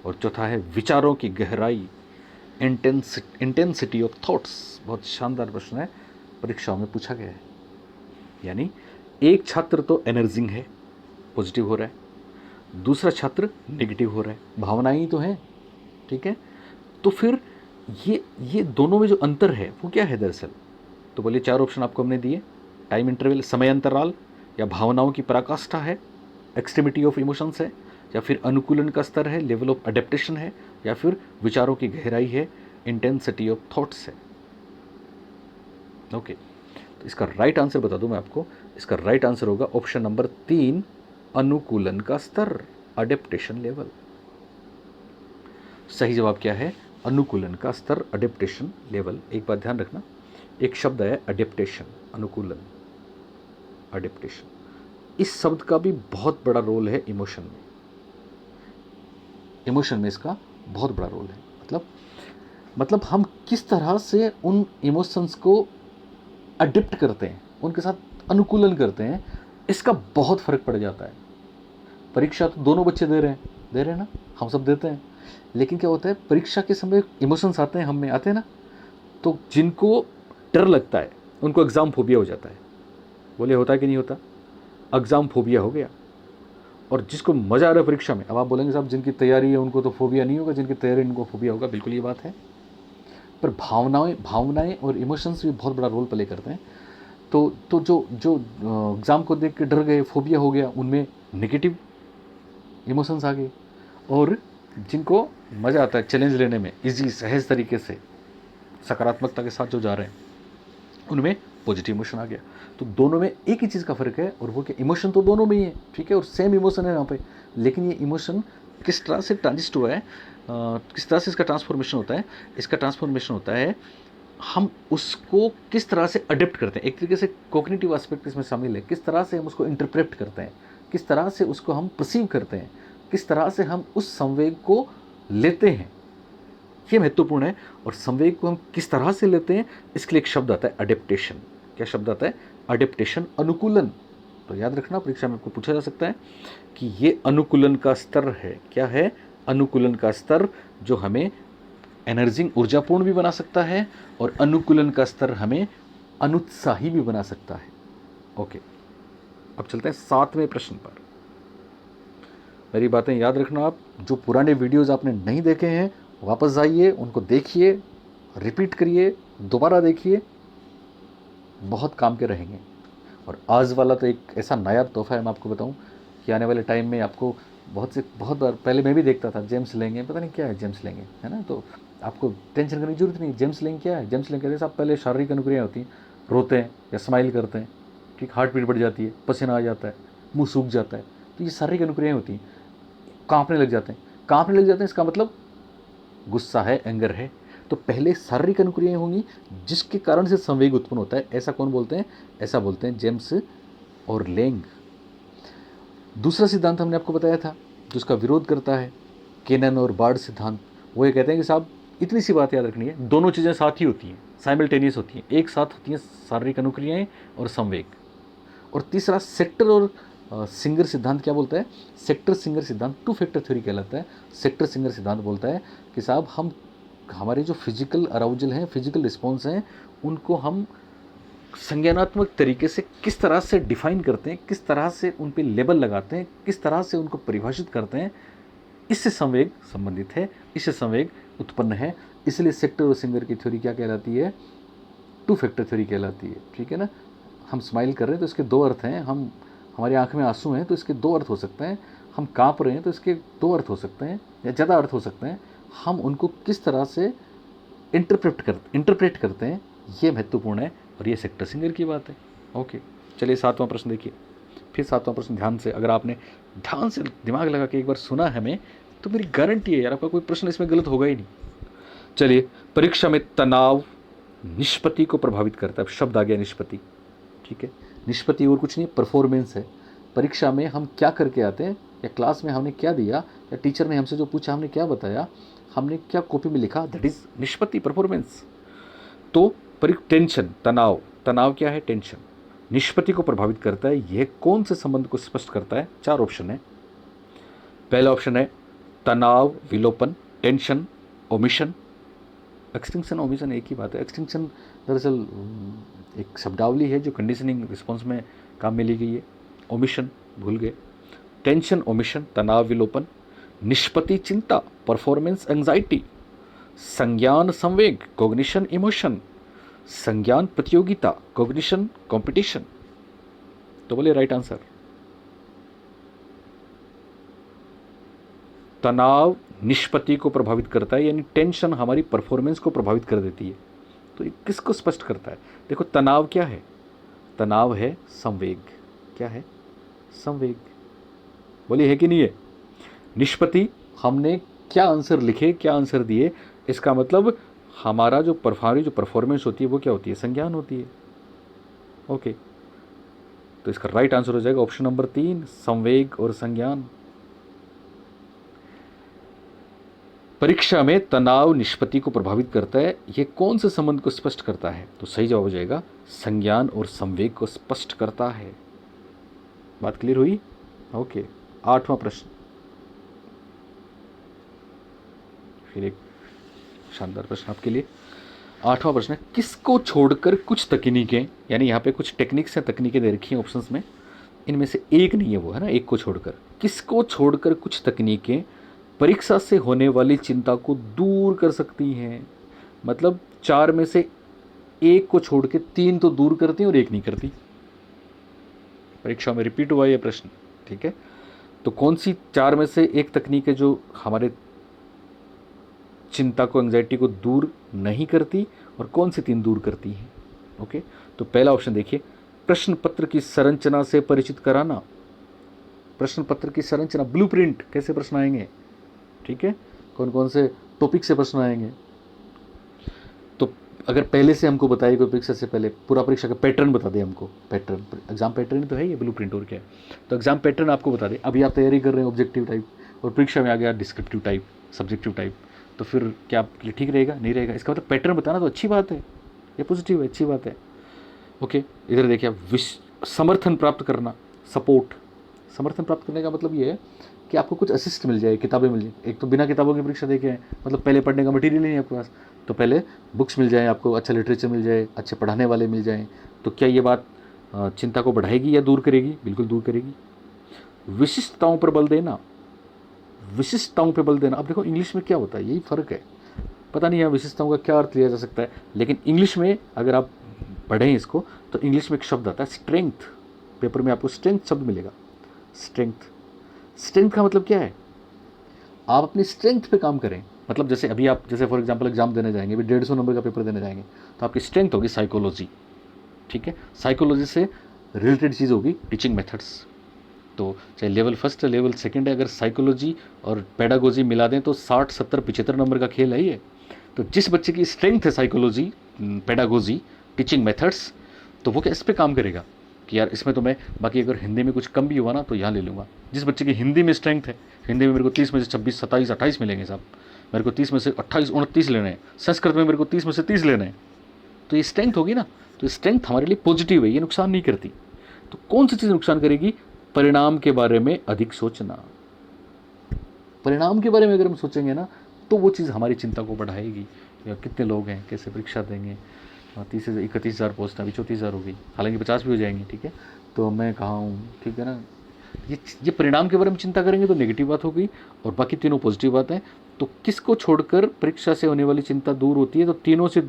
और चौथा है विचारों की गहराई, इंटेंसिटी ऑफ थॉट्स। बहुत शानदार प्रश्न है, परीक्षाओं में पूछा गया है। यानी एक छात्र तो एनर्जिंग है, पॉजिटिव हो रहा है, दूसरा छात्र नेगेटिव हो रहा है, भावनाएं ही तो हैं, ठीक है। तो फिर ये दोनों में जो अंतर है वो क्या है दरअसल? तो बोलिए, 4 ऑप्शन आपको हमने दिए, टाइम इंटरवल, समय अंतराल, या भावनाओं की पराकाष्ठा है, एक्सट्रीमिटी ऑफ इमोशंस है, या फिर अनुकूलन का स्तर है, लेवल ऑफ अडेप्टेशन है, या फिर विचारों की गहराई है, इंटेंसिटी ऑफ थॉट्स है। ओके, तो इसका राइट आंसर बता दूं मैं आपको, इसका राइट आंसर होगा ऑप्शन नंबर 3, अनुकूलन का स्तर, अडेप्टेशन लेवल। सही जवाब क्या है? अनुकूलन का स्तर, अडेप्टेशन लेवल। एक बात ध्यान रखना, एक शब्द है अडेप्टेशन, अनुकूलन, अडेप्टेशन। इस शब्द का भी बहुत बड़ा रोल है इमोशन में, इमोशन में इसका बहुत बड़ा रोल है। मतलब हम किस तरह से उन इमोशंस को अडेप्ट करते हैं, उनके साथ अनुकूलन करते हैं, इसका बहुत फर्क पड़ जाता है। परीक्षा तो दोनों बच्चे दे रहे हैं ना, हम सब देते हैं। लेकिन क्या होता है, परीक्षा के समय इमोशंस आते हैं, हम में आते हैं ना, तो जिनको डर लगता है उनको एग्ज़ाम फोबिया हो जाता है। बोले होता है कि नहीं होता? एग्ज़ाम फोबिया हो गया। और जिसको मज़ा आ रहा है परीक्षा में, अब आप बोलेंगे साहब जिनकी तैयारी है उनको तो फोबिया नहीं होगा, जिनकी तैयारी उनको फोबिया होगा। बिल्कुल ये बात है, पर भावनाएं और इमोशंस भी बहुत बड़ा रोल प्ले करते हैं। तो जो एग्ज़ाम को देख के डर गए, फोबिया हो गया, उनमें नेगेटिव इमोशंस आ गए। और जिनको मज़ा आता है चैलेंज लेने में, इजी सहज तरीके से सकारात्मकता के साथ जो जा रहे हैं, उनमें पॉजिटिव इमोशन आ गया। तो दोनों में एक ही चीज़ का फ़र्क है, और वो क्या, इमोशन तो दोनों में ही है, ठीक है, और सेम इमोशन है यहाँ पे। लेकिन ये इमोशन किस तरह से ट्रांजिस्ट हुआ है, किस तरह से इसका ट्रांसफॉर्मेशन होता है? इसका ट्रांसफॉर्मेशन होता है, हम उसको किस तरह से अडेप्ट करते हैं। एक तरीके से कॉग्निटिव एस्पेक्ट इसमें शामिल है, किस तरह से हम उसको इंटरप्रेट करते हैं, किस तरह से उसको हम परसीव करते हैं, किस तरह से हम उस संवेग को लेते हैं, ये महत्वपूर्ण है। और संवेग को हम किस तरह से लेते हैं, इसके लिए एक शब्द आता है अडेप्टेशन। क्या शब्द आता है? अडेप्टेशन, अनुकूलन। तो याद रखना, परीक्षा में आपको पूछा जा सकता है कि ये अनुकूलन का स्तर है। क्या है? अनुकूलन का स्तर, जो हमें एनर्जिंग, ऊर्जापूर्ण भी बना सकता है, और अनुकूलन का स्तर हमें अनुत्साही भी बना सकता है। ओके, अब चलते हैं 7वें प्रश्न पर। मेरी बातें याद रखना आप। जो पुराने वीडियोज़ आपने नहीं देखे हैं, वापस जाइए, उनको देखिए, रिपीट करिए, दोबारा देखिए, बहुत काम के रहेंगे। और आज वाला तो एक ऐसा नायाब तोहफा है, मैं आपको बताऊं कि आने वाले टाइम में आपको बहुत बार, पहले मैं भी देखता था जेम्स लेंगे, पता नहीं क्या है जेम्स लेंगे, है ना। तो आपको टेंशन करने की जरूरत नहीं। जेम्स लेंगे क्या है? जेम्स लेंगे कहते हैं साहब, पहले शारीरिक अनुक्रियाएं होती हैं, रोते हैं या स्माइल करते हैं, ठीक, हार्ट बीट बढ़ जाती है, पसीना आ जाता है, मुँह सूख जाता है, तो ये शारीरिक अनुक्रियाएं होती हैं। काँपने लग जाते हैं, काँपने लग जाते हैं, इसका मतलब गुस्सा है, एंगर है। तो पहले शारीरिक अनुक्रियाएं होंगी जिसके कारण से संवेग उत्पन्न होता है। ऐसा कौन बोलते हैं? ऐसा बोलते हैं जेम्स और लेंग। दूसरा सिद्धांत हमने आपको बताया था जिसका विरोध करता है, केनन और बार्ड सिद्धांत। वो ये कहते हैं कि साहब, इतनी सी बात याद रखनी है, दोनों चीज़ें साथ ही होती हैं, साइमल्टेनियस होती हैं, एक साथ होती हैं, शारीरिक अनुक्रियाएं और संवेग। और तीसरा सेक्टर और सिंगर सिद्धांत क्या बोलता है? सेक्टर सिंगर सिद्धांत, 2 फैक्टर थ्योरी कहलाता है। सेक्टर सिंगर सिद्धांत बोलता है कि साहब, हम हमारे जो फिजिकल अराउजल हैं, फिजिकल रिस्पॉन्स हैं, उनको हम संज्ञानात्मक तरीके से किस तरह से डिफाइन करते हैं, किस तरह से उन पे लेबल लगाते हैं, किस तरह से उनको परिभाषित करते हैं, इससे संवेग संबंधित है, इससे संवेग उत्पन्न है। इसलिए सेक्टर और सिंगर की थ्योरी क्या कहलाती है? 2 फैक्टर थ्योरी कहलाती है, ठीक है ना। हम स्माइल कर रहे हैं तो इसके 2 अर्थ हैं, हम हमारी आंख में आंसू हैं तो इसके 2 अर्थ हो सकते हैं, हम काँप रहे हैं तो इसके 2 अर्थ हो सकते हैं या ज़्यादा अर्थ हो सकते हैं। हम उनको किस तरह से इंटरप्रेट करते हैं, ये महत्वपूर्ण है, और ये सेक्टर सिंगर की बात है। ओके, चलिए 7वां प्रश्न देखिए। फिर 7वां प्रश्न ध्यान से, अगर आपने ध्यान से दिमाग लगा के एक बार सुना है हमें, तो मेरी गारंटी है यार, आपका कोई प्रश्न इसमें गलत होगा ही नहीं। चलिए, परीक्षा में तनाव निष्पत्ति को प्रभावित करता है। शब्द आ गया निष्पत्ति, ठीक है। निष्पत्ति और कुछ नहीं, परफॉर्मेंस है। परीक्षा में हम क्या करके आते हैं, या क्लास में हमने क्या दिया, या टीचर ने हमसे जो पूछा हमने क्या बताया, हमने क्या कॉपी में लिखा, दैट इज निष्पत्ति, परफॉर्मेंस। तो टेंशन, तनाव, तनाव क्या है? टेंशन। निष्पत्ति को प्रभावित करता है, यह कौन से संबंध को स्पष्ट करता है? 4 ऑप्शन है। पहला ऑप्शन है तनाव विलोपन, टेंशन ओमिशन। एक्सटिंक्शन ओमिशन एक ही बात है। एक्सटिंक्शन दरअसल एक शब्दावली है जो कंडीशनिंग रिस्पॉन्स में काम में ली गई है। ओमिशन भूल गए। टेंशन ओमिशन, तनाव विलोपन, निष्पत्ति चिंता, परफॉर्मेंस एंजाइटी, संज्ञान संवेग, कॉग्निशन इमोशन, संज्ञान प्रतियोगिता, कॉग्निशन कंपटीशन। तो बोले राइट आंसर। तनाव निष्पत्ति को प्रभावित करता है, यानी टेंशन हमारी परफॉर्मेंस को प्रभावित कर देती है। तो ये किसको स्पष्ट करता है? देखो, तनाव क्या है? तनाव है संवेग। क्या है? संवेग। बोलिए है कि नहीं है? निष्पत्ति, हमने क्या आंसर लिखे, क्या आंसर दिए, इसका मतलब हमारा जो परफॉर्मेंस होती है वो क्या होती है? संज्ञान होती है। ओके, तो इसका राइट आंसर हो जाएगा ऑप्शन नंबर 3, संवेग और संज्ञान। परीक्षा में तनाव निष्पत्ति को प्रभावित करता है, यह कौन से संबंध को स्पष्ट करता है? तो सही जवाब हो जाएगा संज्ञान और संवेग को स्पष्ट करता है। बात क्लियर हुई? ओके, 8वां प्रश्न, फिर एक शानदार प्रश्न आपके लिए। 8वां प्रश्न है, किसको छोड़कर कुछ तकनीकें, यानी यहाँ पे कुछ टेक्निक्स या तकनीकें दे रखी हैं ऑप्शंस में, इनमें से एक नहीं है वो, है ना, एक को छोड़कर। किसको छोड़कर कुछ तकनीकें परीक्षा से होने वाली चिंता को दूर कर सकती हैं? मतलब 4 में से एक को छोड़ के 3 तो दूर करती हैं और एक नहीं करती। परीक्षा में रिपीट हुआ ये प्रश्न, ठीक है। तो कौन सी 4 में से एक तकनीक है जो हमारे चिंता को, एंजाइटी को दूर नहीं करती, और कौन सी 3 दूर करती हैं? ओके, तो पहला ऑप्शन देखिए, प्रश्न पत्र की संरचना से परिचित कराना। प्रश्न पत्र की संरचना, ब्लूप्रिंट, कैसे प्रश्न आएंगे, ठीक है। कौन कौन से टॉपिक से प्रश्न आएंगे। तो अगर पहले से हमको बताइए कोई परीक्षा से पहले पूरा परीक्षा का पैटर्न बता दे हमको, पैटर्न एग्जाम पैटर्न तो है ये ब्लू प्रिंट और क्या है, तो एग्जाम पैटर्न आपको बता दे। अभी आप तैयारी कर रहे हैं ऑब्जेक्टिव टाइप और परीक्षा में आ गया डिस्क्रिप्टिव टाइप, सब्जेक्टिव टाइप, तो फिर क्या आपके लिए ठीक रहेगा नहीं रहेगा, इसका मतलब पैटर्न बताना तो अच्छी बात है, ये पॉजिटिव है, अच्छी बात है। ओके, इधर देखिए आप समर्थन प्राप्त करना, सपोर्ट। समर्थन प्राप्त करने का मतलब ये है कि आपको कुछ असिस्ट मिल जाए, किताबें मिल जाए। एक तो बिना किताबों की परीक्षा देखे हैं, मतलब पहले पढ़ने का मटेरियल नहीं है आपके पास, तो पहले बुक्स मिल जाए आपको, अच्छा लिटरेचर मिल जाए, अच्छे पढ़ाने वाले मिल जाएं, तो क्या ये बात चिंता को बढ़ाएगी या दूर करेगी? बिल्कुल दूर करेगी। विशिष्टताओं पर बल देना, विशिष्टताओं पर बल देना। अब देखो इंग्लिश में क्या होता है, यही फ़र्क है, पता नहीं है विशिष्टताओं का क्या अर्थ लिया जा सकता है, लेकिन इंग्लिश में अगर आप पढ़ें इसको तो इंग्लिश में एक शब्द आता है स्ट्रेंथ, पेपर में आपको स्ट्रेंथ शब्द मिलेगा। स्ट्रेंथ, स्ट्रेंथ का मतलब क्या है? आप अपनी स्ट्रेंथ पे काम करें। मतलब जैसे अभी आप जैसे फॉर एग्जांपल एग्जाम देने जाएंगे, अभी 150 नंबर का पेपर देने जाएंगे, तो आपकी स्ट्रेंथ होगी साइकोलॉजी, ठीक है। साइकोलॉजी से रिलेटेड चीज़ होगी टीचिंग मेथड्स। तो चाहे लेवल फर्स्ट है लेवल सेकंड है, अगर साइकोलॉजी और पेडागोजी मिला दें तो 60 70 75 नंबर का खेल है ये। तो जिस बच्चे की स्ट्रेंथ है साइकोलॉजी, पेडागोजी, टीचिंग मेथड्स, तो वो क्या इस पर काम करेगा कि यार इसमें तो मैं, बाकी अगर हिंदी में कुछ कम भी हुआ ना तो यहाँ ले लूँगा। जिस बच्चे की हिंदी में स्ट्रेंथ है, हिंदी में मेरे को 30 में से 26 27 28 मिलेंगे साहब, मेरे को 30 में से 28 29 लेने हैं, संस्कृत में मेरे को 30 में से 30 लेने हैं, तो ये स्ट्रेंथ होगी ना। तो स्ट्रेंथ हमारे लिए पॉजिटिव है, ये नुकसान नहीं करती। तो कौन सी चीज़ नुकसान करेगी? परिणाम के बारे में अधिक सोचना। परिणाम के बारे में अगर हम सोचेंगे ना तो वो चीज़ हमारी चिंता को बढ़ाएगी। या कितने लोग हैं, कैसे परीक्षा देंगे, 31,000 पोस्ट, अभी 34,000 हो गई, हालांकि 50 भी हो जाएंगी, ठीक है। तो मैं कहाँ हूँ, ठीक है ना। ये परिणाम के बारे में चिंता करेंगे तो नेगेटिव बात हो गई, और बाकी तीनों पॉजिटिव बात है। तो किसको छोड़कर परीक्षा से होने वाली चिंता दूर होती है? तो तीनों से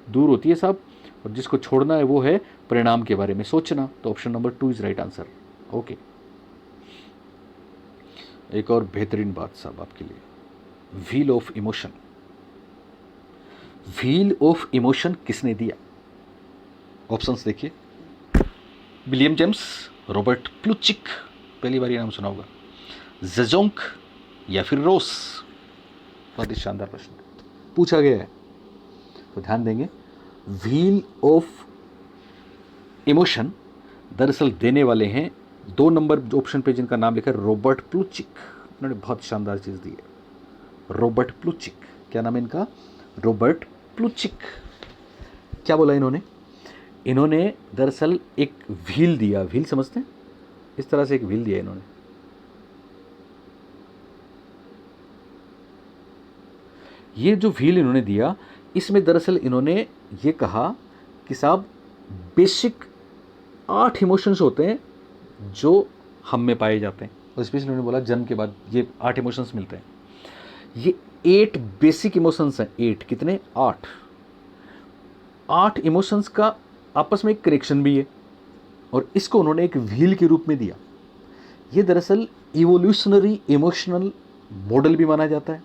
दूर होती है साहब, और जिसको छोड़ना है वो है परिणाम के बारे में सोचना। तो option number 2 is right answer. Okay, एक और बेहतरीन बात साहब आपके लिए, wheel of emotion. Wheel of emotion किसने दिया? ऑप्शंस देखिए, विलियम जेम्स, रॉबर्ट प्लूचिक, पहली बार ये नाम सुना होगा, ज़ेजोंग या फिर रोस। बहुत ही शानदार प्रश्न पूछा गया है, तो ध्यान देंगे। व्हील ऑफ इमोशन दरअसल देने वाले हैं 2 नंबर ऑप्शन पे जिनका नाम लिखा है रॉबर्ट प्लूचिक। उन्होंने बहुत शानदार चीज़ दी है, रॉबर्ट प्लूचिक। क्या नाम है इनका? रॉबर्ट प्लूचिक। क्या बोला इन्होंने? इन्होंने दरअसल एक व्हील दिया, व्हील समझते हैं, इस तरह से एक व्हील दिया इन्होंने। ये जो व्हील इन्होंने दिया, इसमें दरअसल इन्होंने ये कहा कि साहब बेसिक 8 इमोशंस होते हैं जो हम में पाए जाते हैं, और स्पेशली उन्होंने बोला जन्म के बाद ये 8 इमोशंस मिलते हैं। ये 8 बेसिक इमोशंस हैं। 8 कितने? 8 इमोशंस का आपस में एक कनेक्शन भी है, और इसको उन्होंने एक व्हील के रूप में दिया। ये दरअसल इवोल्यूशनरी इमोशनल मॉडल भी माना जाता है,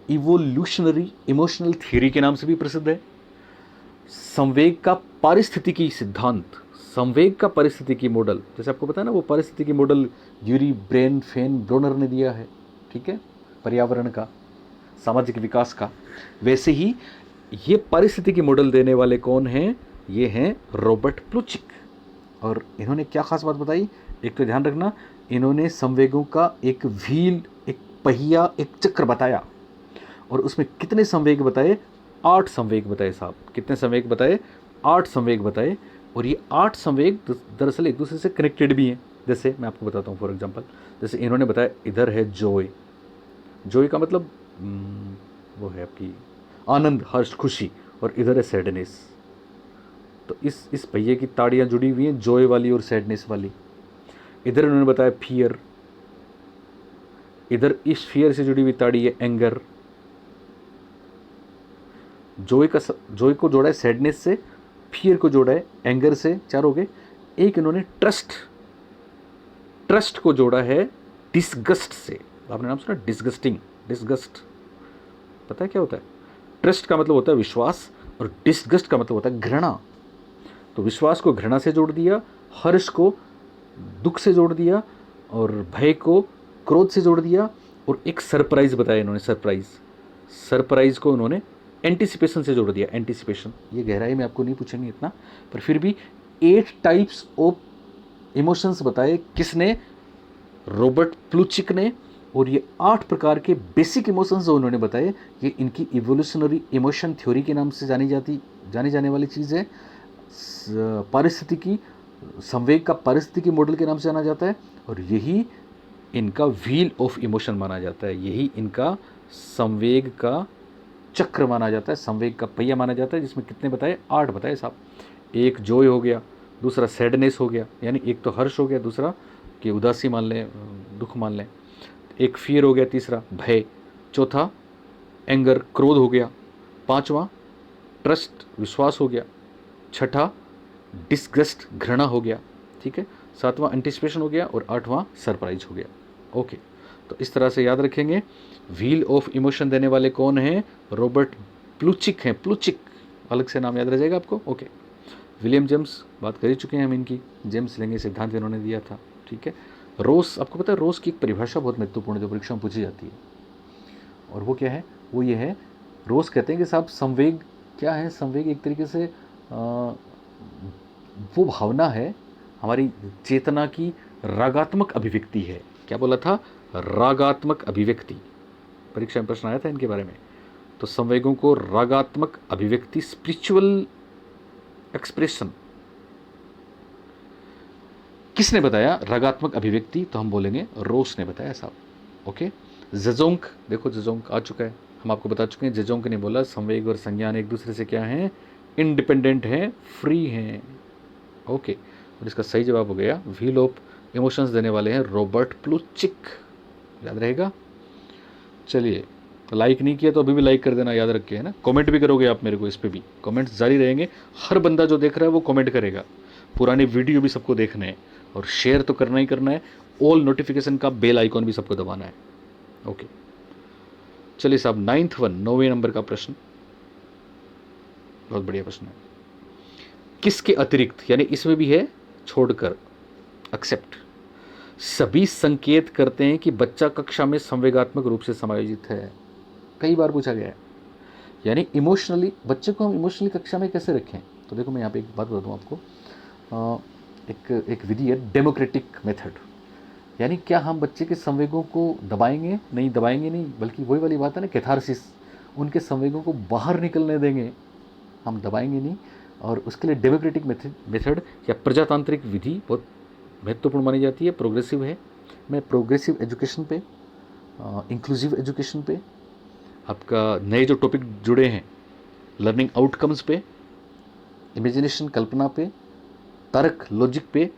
इवोल्यूशनरी इमोशनल थियरी के नाम से भी प्रसिद्ध है। संवेग का पारिस्थितिकी सिद्धांत, संवेग का पारिस्थितिकी मॉडल, जैसे आपको पता है ना वो पारिस्थितिकी मॉडल यूरी ब्रेन फेन ब्रोनर ने दिया है, ठीक है, पर्यावरण का, सामाजिक विकास का। वैसे ही ये पारिस्थितिकी मॉडल देने वाले कौन हैं? ये हैं रॉबर्ट प्लूचिक। और इन्होंने क्या खास बात बताई? एक तो ध्यान रखना, इन्होंने संवेगों का एक व्हील, एक पहिया, एक चक्र बताया, और उसमें कितने संवेग बताए? 8 संवेग बताए साहब। कितने संवेग बताए? 8 संवेग बताए। और ये 8 संवेग दरअसल एक दूसरे से कनेक्टेड भी हैं। जैसे मैं आपको बताता हूँ, फॉर एग्जांपल जैसे इन्होंने बताया इधर है जॉय, जॉय का मतलब वो है आपकी आनंद, हर्ष, खुशी, और इधर है सैडनेस। तो इस पहिए की ताड़ियाँ जुड़ी हुई हैं, जॉय वाली और सैडनेस वाली। इधर उन्होंने बताया फियर, इधर इस फियर से जुड़ी हुई ताड़ी है एंगर। जॉय को जोड़ा है सैडनेस से, फियर को जोड़ा है एंगर से, 4 हो गए। एक इन्होंने ट्रस्ट को जोड़ा है डिसगस्ट से। आपने नाम सुना डिसगस्टिंग, डिसगस्ट, पता है क्या होता है? ट्रस्ट का मतलब होता है विश्वास, और डिसगस्ट का मतलब होता है घृणा। तो विश्वास को घृणा से जोड़ दिया, हर्ष को दुख से जोड़ दिया, और भय को क्रोध से जोड़ दिया, और एक सरप्राइज बताया इन्होंने, सरप्राइज को उन्होंने एंटिसिपेशन से जोड़ दिया, एंटिसिपेशन। ये गहराई में आपको नहीं पूछेंगे इतना, पर फिर भी 8 टाइप्स ऑफ इमोशंस बताए किसने, रॉबर्ट प्लूचिक ने। और ये 8 प्रकार के बेसिक इमोशंस जो उन्होंने बताए, ये इनकी इवोल्यूशनरी इमोशन थ्योरी के नाम से जानी जाने वाली चीज़ है। पारिस्थितिकी संवेग का पारिस्थितिकी मॉडल के नाम से जाना जाता है, और यही इनका व्हील ऑफ इमोशन माना जाता है, यही इनका संवेग का चक्र माना जाता है, संवेग का पहिया माना जाता है, जिसमें कितने बताए, 8 बताए साहब। एक जॉय हो गया, दूसरा सैडनेस हो गया, यानी एक तो हर्ष हो गया, दूसरा कि उदासी मान लें, दुख मान लें, एक फियर हो गया, तीसरा भय, चौथा एंगर क्रोध हो गया, पांचवा ट्रस्ट विश्वास हो गया, छठा डिस्गस्ट घृणा हो गया, ठीक है, सातवां एंटिसिपेशन हो गया, और आठवां सरप्राइज हो गया। ओके, तो इस तरह से याद रखेंगे। व्हील ऑफ इमोशन देने वाले कौन हैं, रॉबर्ट प्लूचिक हैं, प्लूचिक अलग से नाम याद रह जाएगा आपको। ओके, विलियम जेम्स बात कर ही चुके हैं हम इनकी, जेम्स लेंगे सिद्धांत इन्होंने दिया था, ठीक है। रोस, आपको पता है रोस की एक परिभाषा बहुत महत्वपूर्ण है जो परीक्षा में पूछी जाती है, और वो क्या है, वो ये है, रोस कहते हैं कि साहब संवेग क्या है, संवेग एक तरीके से वो भावना है, हमारी चेतना की रागात्मक अभिव्यक्ति है। क्या बोला था, रागात्मक अभिव्यक्ति, परीक्षा में प्रश्न आया था इनके बारे में। तो संवेगों को रागात्मक अभिव्यक्ति, स्पिरिचुअल एक्सप्रेशन, किसने बताया रागात्मक अभिव्यक्ति, तो हम बोलेंगे रोस ने बताया साहब। ओके, जेजोंग, देखो जेजोंग आ चुका है, हम आपको बता चुके हैं, जेजोंग ने बोला संवेग और संज्ञान एक दूसरे से क्या हैं, इंडिपेंडेंट हैं, फ्री हैं। ओके, और इसका सही जवाब हो गया, व्हील ऑफ इमोशंस देने वाले हैं रॉबर्ट प्लूचिक, याद रहेगा। चलिए, लाइक नहीं किया तो अभी भी लाइक कर देना, याद रखिए, है ना। कमेंट भी करोगे आप मेरे को, इस पर भी कमेंट्स जारी रहेंगे, हर बंदा जो देख रहा है वो कमेंट करेगा, पुराने वीडियो भी सबको देखने हैं, और शेयर तो करना ही करना है, ऑल नोटिफिकेशन का बेल आइकॉन भी सबको दबाना है। ओके, चलिए साहब, 9वें नंबर का प्रश्न, बहुत बढ़िया प्रश्न है। किसके अतिरिक्त, यानी इसमें भी है छोड़कर, एक्सेप्ट, सभी संकेत करते हैं कि बच्चा कक्षा में संवेगात्मक रूप से समायोजित है। कई बार पूछा गया है, यानी इमोशनली, बच्चे को हम इमोशनली कक्षा में कैसे रखें। तो देखो मैं यहाँ पे एक बात बता दूँ आपको, एक विधि है डेमोक्रेटिक मेथड, यानी क्या हम बच्चे के संवेगों को दबाएंगे नहीं, दबाएंगे नहीं, बल्कि वही वाली बात है ना, कैथारसिस, उनके संवेगों को बाहर निकलने देंगे, हम दबाएंगे नहीं। और उसके लिए डेमोक्रेटिक मेथड या प्रजातांत्रिक विधि बहुत महत्वपूर्ण मानी जाती है, प्रोग्रेसिव है। मैं प्रोग्रेसिव एजुकेशन पे, इंक्लूसिव एजुकेशन पे, आपका नए जो टॉपिक जुड़े हैं, लर्निंग आउटकम्स पे, इमेजिनेशन कल्पना पे, तर्क लॉजिक पे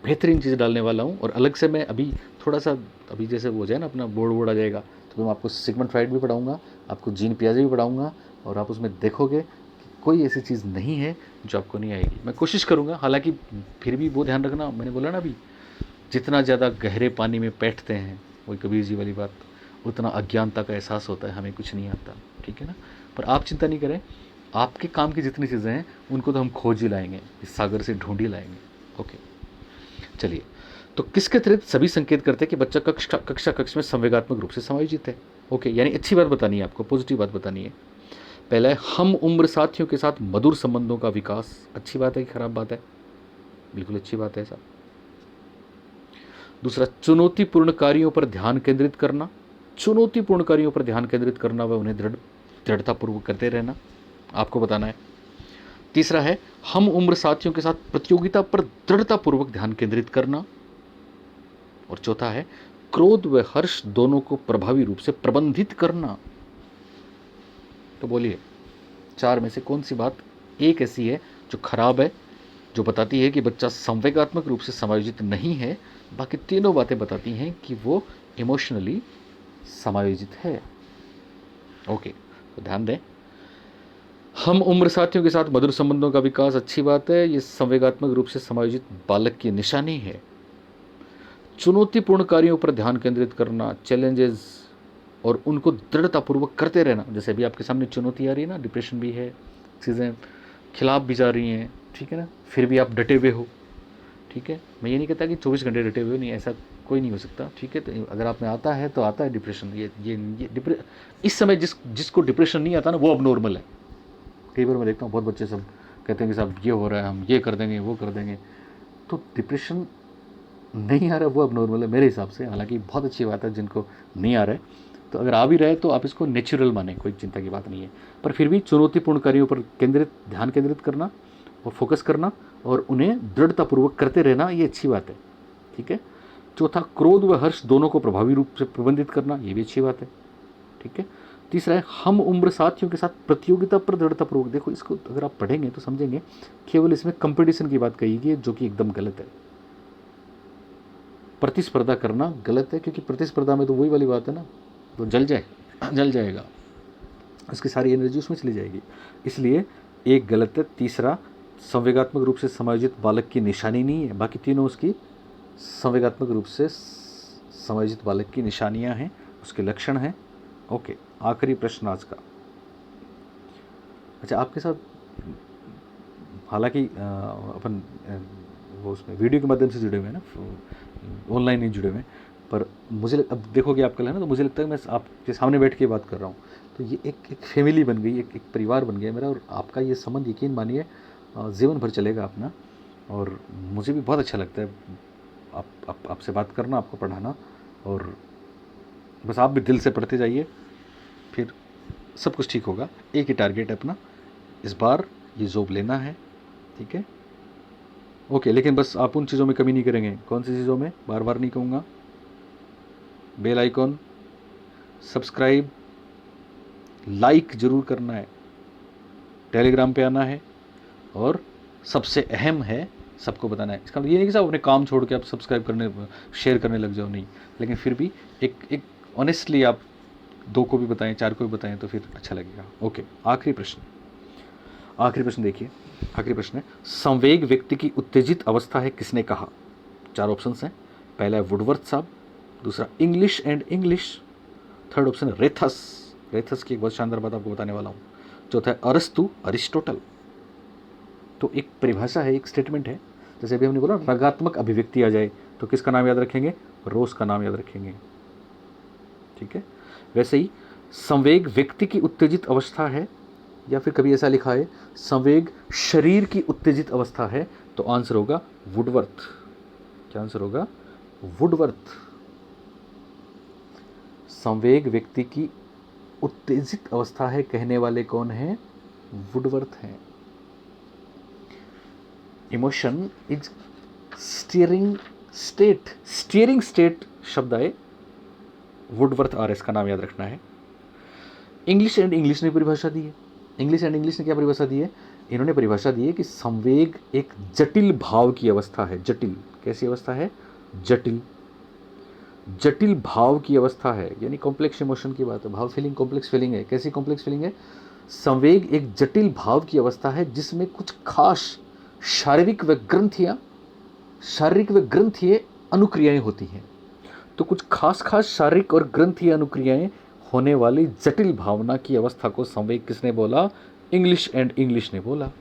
बेहतरीन चीज़ डालने वाला हूँ। और अलग से मैं अभी थोड़ा सा, अभी जैसे वो हो जाए ना अपना बोर्ड आ जाएगा, तो मैं आपको सिगमंड फ्राइड भी पढ़ाऊँगा, आपको जीन पियाजे भी पढ़ाऊँगा, और आप उसमें देखोगे कि कोई ऐसी चीज़ नहीं है जो आपको नहीं आएगी। मैं कोशिश करूँगा, हालांकि फिर भी वो ध्यान रखना, मैंने बोला ना अभी, जितना ज़्यादा गहरे पानी में बैठते हैं, वही कबीर जी वाली बात, उतना अज्ञानता का एहसास होता है, हमें कुछ नहीं आता, ठीक है ना। पर आप चिंता नहीं करें, आपके काम की जितनी चीज़ें हैं उनको तो हम खोज ही लाएंगे, इस सागर से ढूंढ ही लाएंगे। ओके, चलिए, तो किसके अतिरिक्त सभी संकेत करते हैं कि बच्चा कक्ष में संवेगात्मक रूप से समायोजित है। ओके, यानी अच्छी बात बतानी है आपको, पॉजिटिव बात बतानी है। पहला है हम उम्र साथियों के साथ मधुर संबंधों का विकास। अच्छी बात है कि खराब बात है, बिल्कुल अच्छी बात है साहब। दूसरा, चुनौतीपूर्ण कार्यों पर ध्यान केंद्रित करना, चुनौतीपूर्ण कार्यों पर ध्यान केंद्रित करना व उन्हें दृढ़तापूर्वक करते रहना, आपको बताना है। तीसरा है हम उम्र साथियों के साथ प्रतियोगिता पर दृढ़तापूर्वक ध्यान केंद्रित करना। और चौथा है क्रोध व हर्ष दोनों को प्रभावी रूप से प्रबंधित करना। तो बोलिए, 4 में से कौन सी बात एक ऐसी है जो खराब है, जो बताती है कि बच्चा संवेगात्मक रूप से समायोजित नहीं है, बाकी तीनों बातें बताती हैं कि वो इमोशनली समायोजित है। ओके, तो ध्यान दें, हम उम्र साथियों के साथ मधुर संबंधों का विकास अच्छी बात है, ये संवेगात्मक रूप से समायोजित बालक की निशानी है। चुनौतीपूर्ण कार्यों पर ध्यान केंद्रित करना, चैलेंजेस, और उनको दृढ़तापूर्वक करते रहना। जैसे अभी आपके सामने चुनौती आ रही है ना, डिप्रेशन भी है, चीज़ें खिलाफ भी जा रही हैं, ठीक है ना, फिर भी आप डटे हुए हो, ठीक है। मैं ये नहीं कहता कि 24 घंटे डटे हुए हो, नहीं, ऐसा कोई नहीं हो सकता, ठीक है। तो अगर आप में आता है तो आता है डिप्रेशन। ये इस समय जिसको डिप्रेशन नहीं आता ना, वो अब नॉर्मल है। कई बार मैं देखता हूँ बहुत बच्चे सब कहते हैं कि साहब ये हो रहा है, हम ये कर देंगे, वो कर देंगे। तो डिप्रेशन नहीं आ रहा है वो अब नॉर्मल है मेरे हिसाब से। हालांकि बहुत अच्छी बात है जिनको नहीं आ रहा है, तो अगर आ भी रहे तो आप इसको नेचुरल माने, कोई चिंता की बात नहीं है। पर फिर भी चुनौतीपूर्ण कार्यों पर ध्यान केंद्रित करना और फोकस करना और उन्हें दृढ़तापूर्वक करते रहना, ये अच्छी बात है, ठीक है। चौथा, क्रोध व हर्ष दोनों को प्रभावी रूप से प्रबंधित करना, ये भी अच्छी बात है, ठीक है। तीसरा है हम उम्र साथियों के साथ प्रतियोगिता पर दृढ़तापूर्वक। देखो इसको अगर आप पढ़ेंगे तो समझेंगे, केवल इसमें कंपटीशन की बात कही गई है, जो कि एकदम गलत है। प्रतिस्पर्धा करना गलत है, क्योंकि प्रतिस्पर्धा में तो वही वाली बात है ना, तो जल जाएगा, उसकी सारी एनर्जी उसमें चली जाएगी। इसलिए एक गलत है। तीसरा, संवेगात्मक रूप से समायोजित बालक की निशानी नहीं है, बाकी तीनों उसकी संवेगात्मक रूप से समायोजित बालक की निशानियां हैं, उसके लक्षण हैं। ओके, आखिरी प्रश्न आज का। अच्छा, आपके साथ हालांकि अपन वो उसमें वीडियो के माध्यम से जुड़े हुए हैं ना, ऑनलाइन नहीं जुड़े हुए हैं, पर मुझे अब देखोगे आप कल है ना, तो मुझे लगता है मैं आपके सामने बैठ के बात कर रहा हूँ, तो ये एक फैमिली बन गई, एक परिवार बन गया मेरा। और आपका ये संबंध यकीन मानिए जीवन भर चलेगा अपना। और मुझे भी बहुत अच्छा लगता है आपसे बात करना, आपको पढ़ाना। और बस आप भी दिल से पढ़ते जाइए, फिर सब कुछ ठीक होगा। एक ही टारगेट है अपना, इस बार ये जॉब लेना है, ठीक है। ओके, लेकिन बस आप उन चीज़ों में कमी नहीं करेंगे। कौन सी चीज़ों में, बार बार नहीं कहूँगा। बेल आइकॉन, सब्सक्राइब, लाइक ज़रूर करना है, टेलीग्राम पे आना है, और सबसे अहम है सबको बताना है। इसका ये नहीं कि साहब अपने काम छोड़ के आप सब्सक्राइब करने, शेयर करने लग जाओ, नहीं। लेकिन फिर भी एक ऑनेस्टली आप 2 को भी बताएं, 4 को भी बताएं, तो फिर अच्छा लगेगा। ओके, आखिरी प्रश्न देखिए। आखिरी प्रश्न है, संवेग व्यक्ति की उत्तेजित अवस्था है, किसने कहा? 4 ऑप्शंस हैं। पहला है वुडवर्थ साहब, दूसरा English and English, third option है रेथस की एक बहुत शानदार बात आपको बताने वाला हूँ, चौथा है अरस्तु, अरिस्टोटल। तो एक परिभाषा है, एक स्टेटमेंट है। जैसे अभी हमने बोला रागात्मक अभिव्यक्ति आ जाए तो किसका नाम याद रखेंगे? रोज का नाम याद रखेंगे, ठीक है। वैसे ही संवेग व्यक्ति की उत्तेजित अवस्था है, या फिर कभी ऐसा लिखा है संवेग शरीर की उत्तेजित अवस्था है, तो आंसर होगा वुडवर्थ। क्या आंसर होगा? वुडवर्थ। संवेग व्यक्ति की उत्तेजित अवस्था है कहने वाले कौन है? वुडवर्थ हैं। इमोशन इज स्टीयरिंग स्टेट शब्द आए, वुडवर्थ आरएस का नाम याद रखना है। इंग्लिश एंड इंग्लिश ने परिभाषा दी है। इंग्लिश एंड इंग्लिश ने क्या परिभाषा दी है? इन्होंने परिभाषा दी है कि संवेग एक जटिल भाव की अवस्था है। जटिल कैसी अवस्था है? जटिल भाव की अवस्था है, यानी कॉम्प्लेक्स इमोशन की बात है। भाव फीलिंग कॉम्प्लेक्स फीलिंग है। कैसी कॉम्प्लेक्स फीलिंग है? संवेग एक जटिल भाव की अवस्था है जिसमें कुछ खास शारीरिक व ग्रंथीय अनुक्रियाएं होती हैं। तो कुछ खास शारीरिक और ग्रंथीय अनुक्रियाएं होने वाली जटिल भावना की अवस्था को संवेग किसने बोला? इंग्लिश एंड इंग्लिश ने बोला।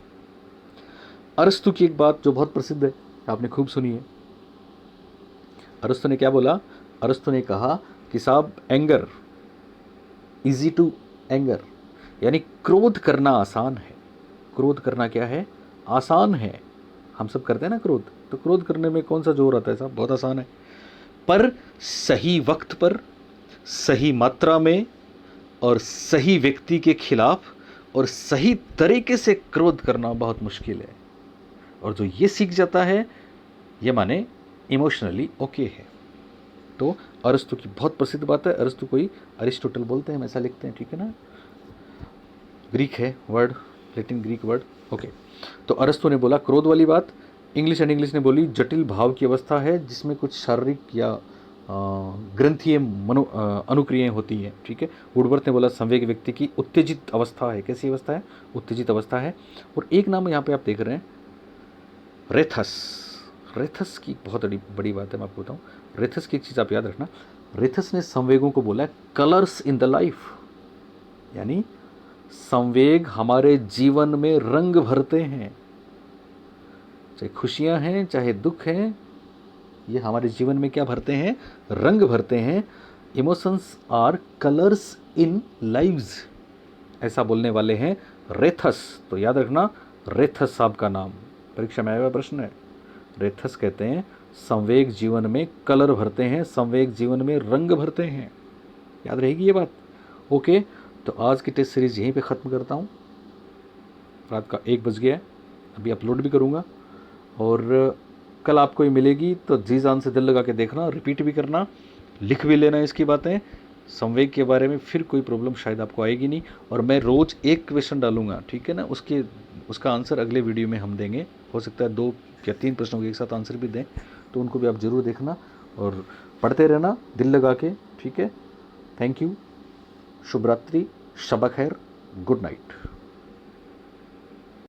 अरस्तु की एक बात जो बहुत प्रसिद्ध है, आपने खूब सुनी है। अरस्तु ने क्या बोला? अरस्तु ने कहा कि साहब एंगर, इजी टू एंगर, यानी क्रोध करना आसान है। क्रोध करना क्या है? आसान है। हम सब करते हैं ना क्रोध, तो क्रोध करने में कौन सा जोर आता है साहब? बहुत आसान है। पर सही वक्त पर, सही मात्रा में और सही व्यक्ति के खिलाफ और सही तरीके से क्रोध करना बहुत मुश्किल है। और जो ये सीख जाता है, ये माने इमोशनली ओके है। तो अरस्तु की बहुत प्रसिद्ध बात है। अरस्तु को ही अरिस्टोटल बोलते हैं, हम ऐसा लिखते हैं, ठीक है ना। ग्रीक है word, Latin Greek word. Okay, तो अरस्तु ने बोला क्रोध वाली बात, इंग्लिश एंड इंग्लिश ने बोली जटिल भाव की अवस्था है जिसमें कुछ शारीरिक या ग्रंथीय अनुक्रियाएं होती हैं, ठीक है। वुडवर्थ ने बोला संवेग व्यक्ति की उत्तेजित अवस्था है। कैसी अवस्था है? उत्तेजित अवस्था है। और एक नाम यहाँ पे आप देख रहे हैं, रेथस की बहुत बड़ी बात है, मैं आपको बताऊँ। रेथस की एक चीज़ आप याद रखना, रेथस ने संवेगों को बोला कलर्स इन द लाइफ, यानी संवेग हमारे जीवन में रंग भरते हैं। चाहे खुशियां हैं, चाहे दुख हैं, ये हमारे जीवन में क्या भरते हैं? रंग भरते हैं। Emotions are colours in lives, ऐसा बोलने वाले हैं रेथस। तो याद रखना, रेथस साहब का नाम परीक्षा में आया हुआ प्रश्न है। रेथस कहते हैं संवेग जीवन में कलर भरते हैं, संवेग जीवन में रंग भरते हैं। याद रहेगी ये बात? ओके, तो आज की टेस्ट सीरीज़ यहीं पे ख़त्म करता हूँ। रात का 1 बज गया है, अभी अपलोड भी करूँगा और कल आपको ही मिलेगी। तो जी जान से दिल लगा के देखना, रिपीट भी करना, लिख भी लेना इसकी बातें। संवेग के बारे में फिर कोई प्रॉब्लम शायद आपको आएगी नहीं। और मैं रोज़ एक क्वेश्चन डालूंगा, ठीक है ना? उसका आंसर अगले वीडियो में हम देंगे। हो सकता है 2 या 3 प्रश्नों के एक साथ आंसर भी दें, तो उनको भी आप ज़रूर देखना और पढ़ते रहना दिल लगा के, ठीक है? थैंक यू, शुभ रात्रि, शब खैर, गुड नाइट।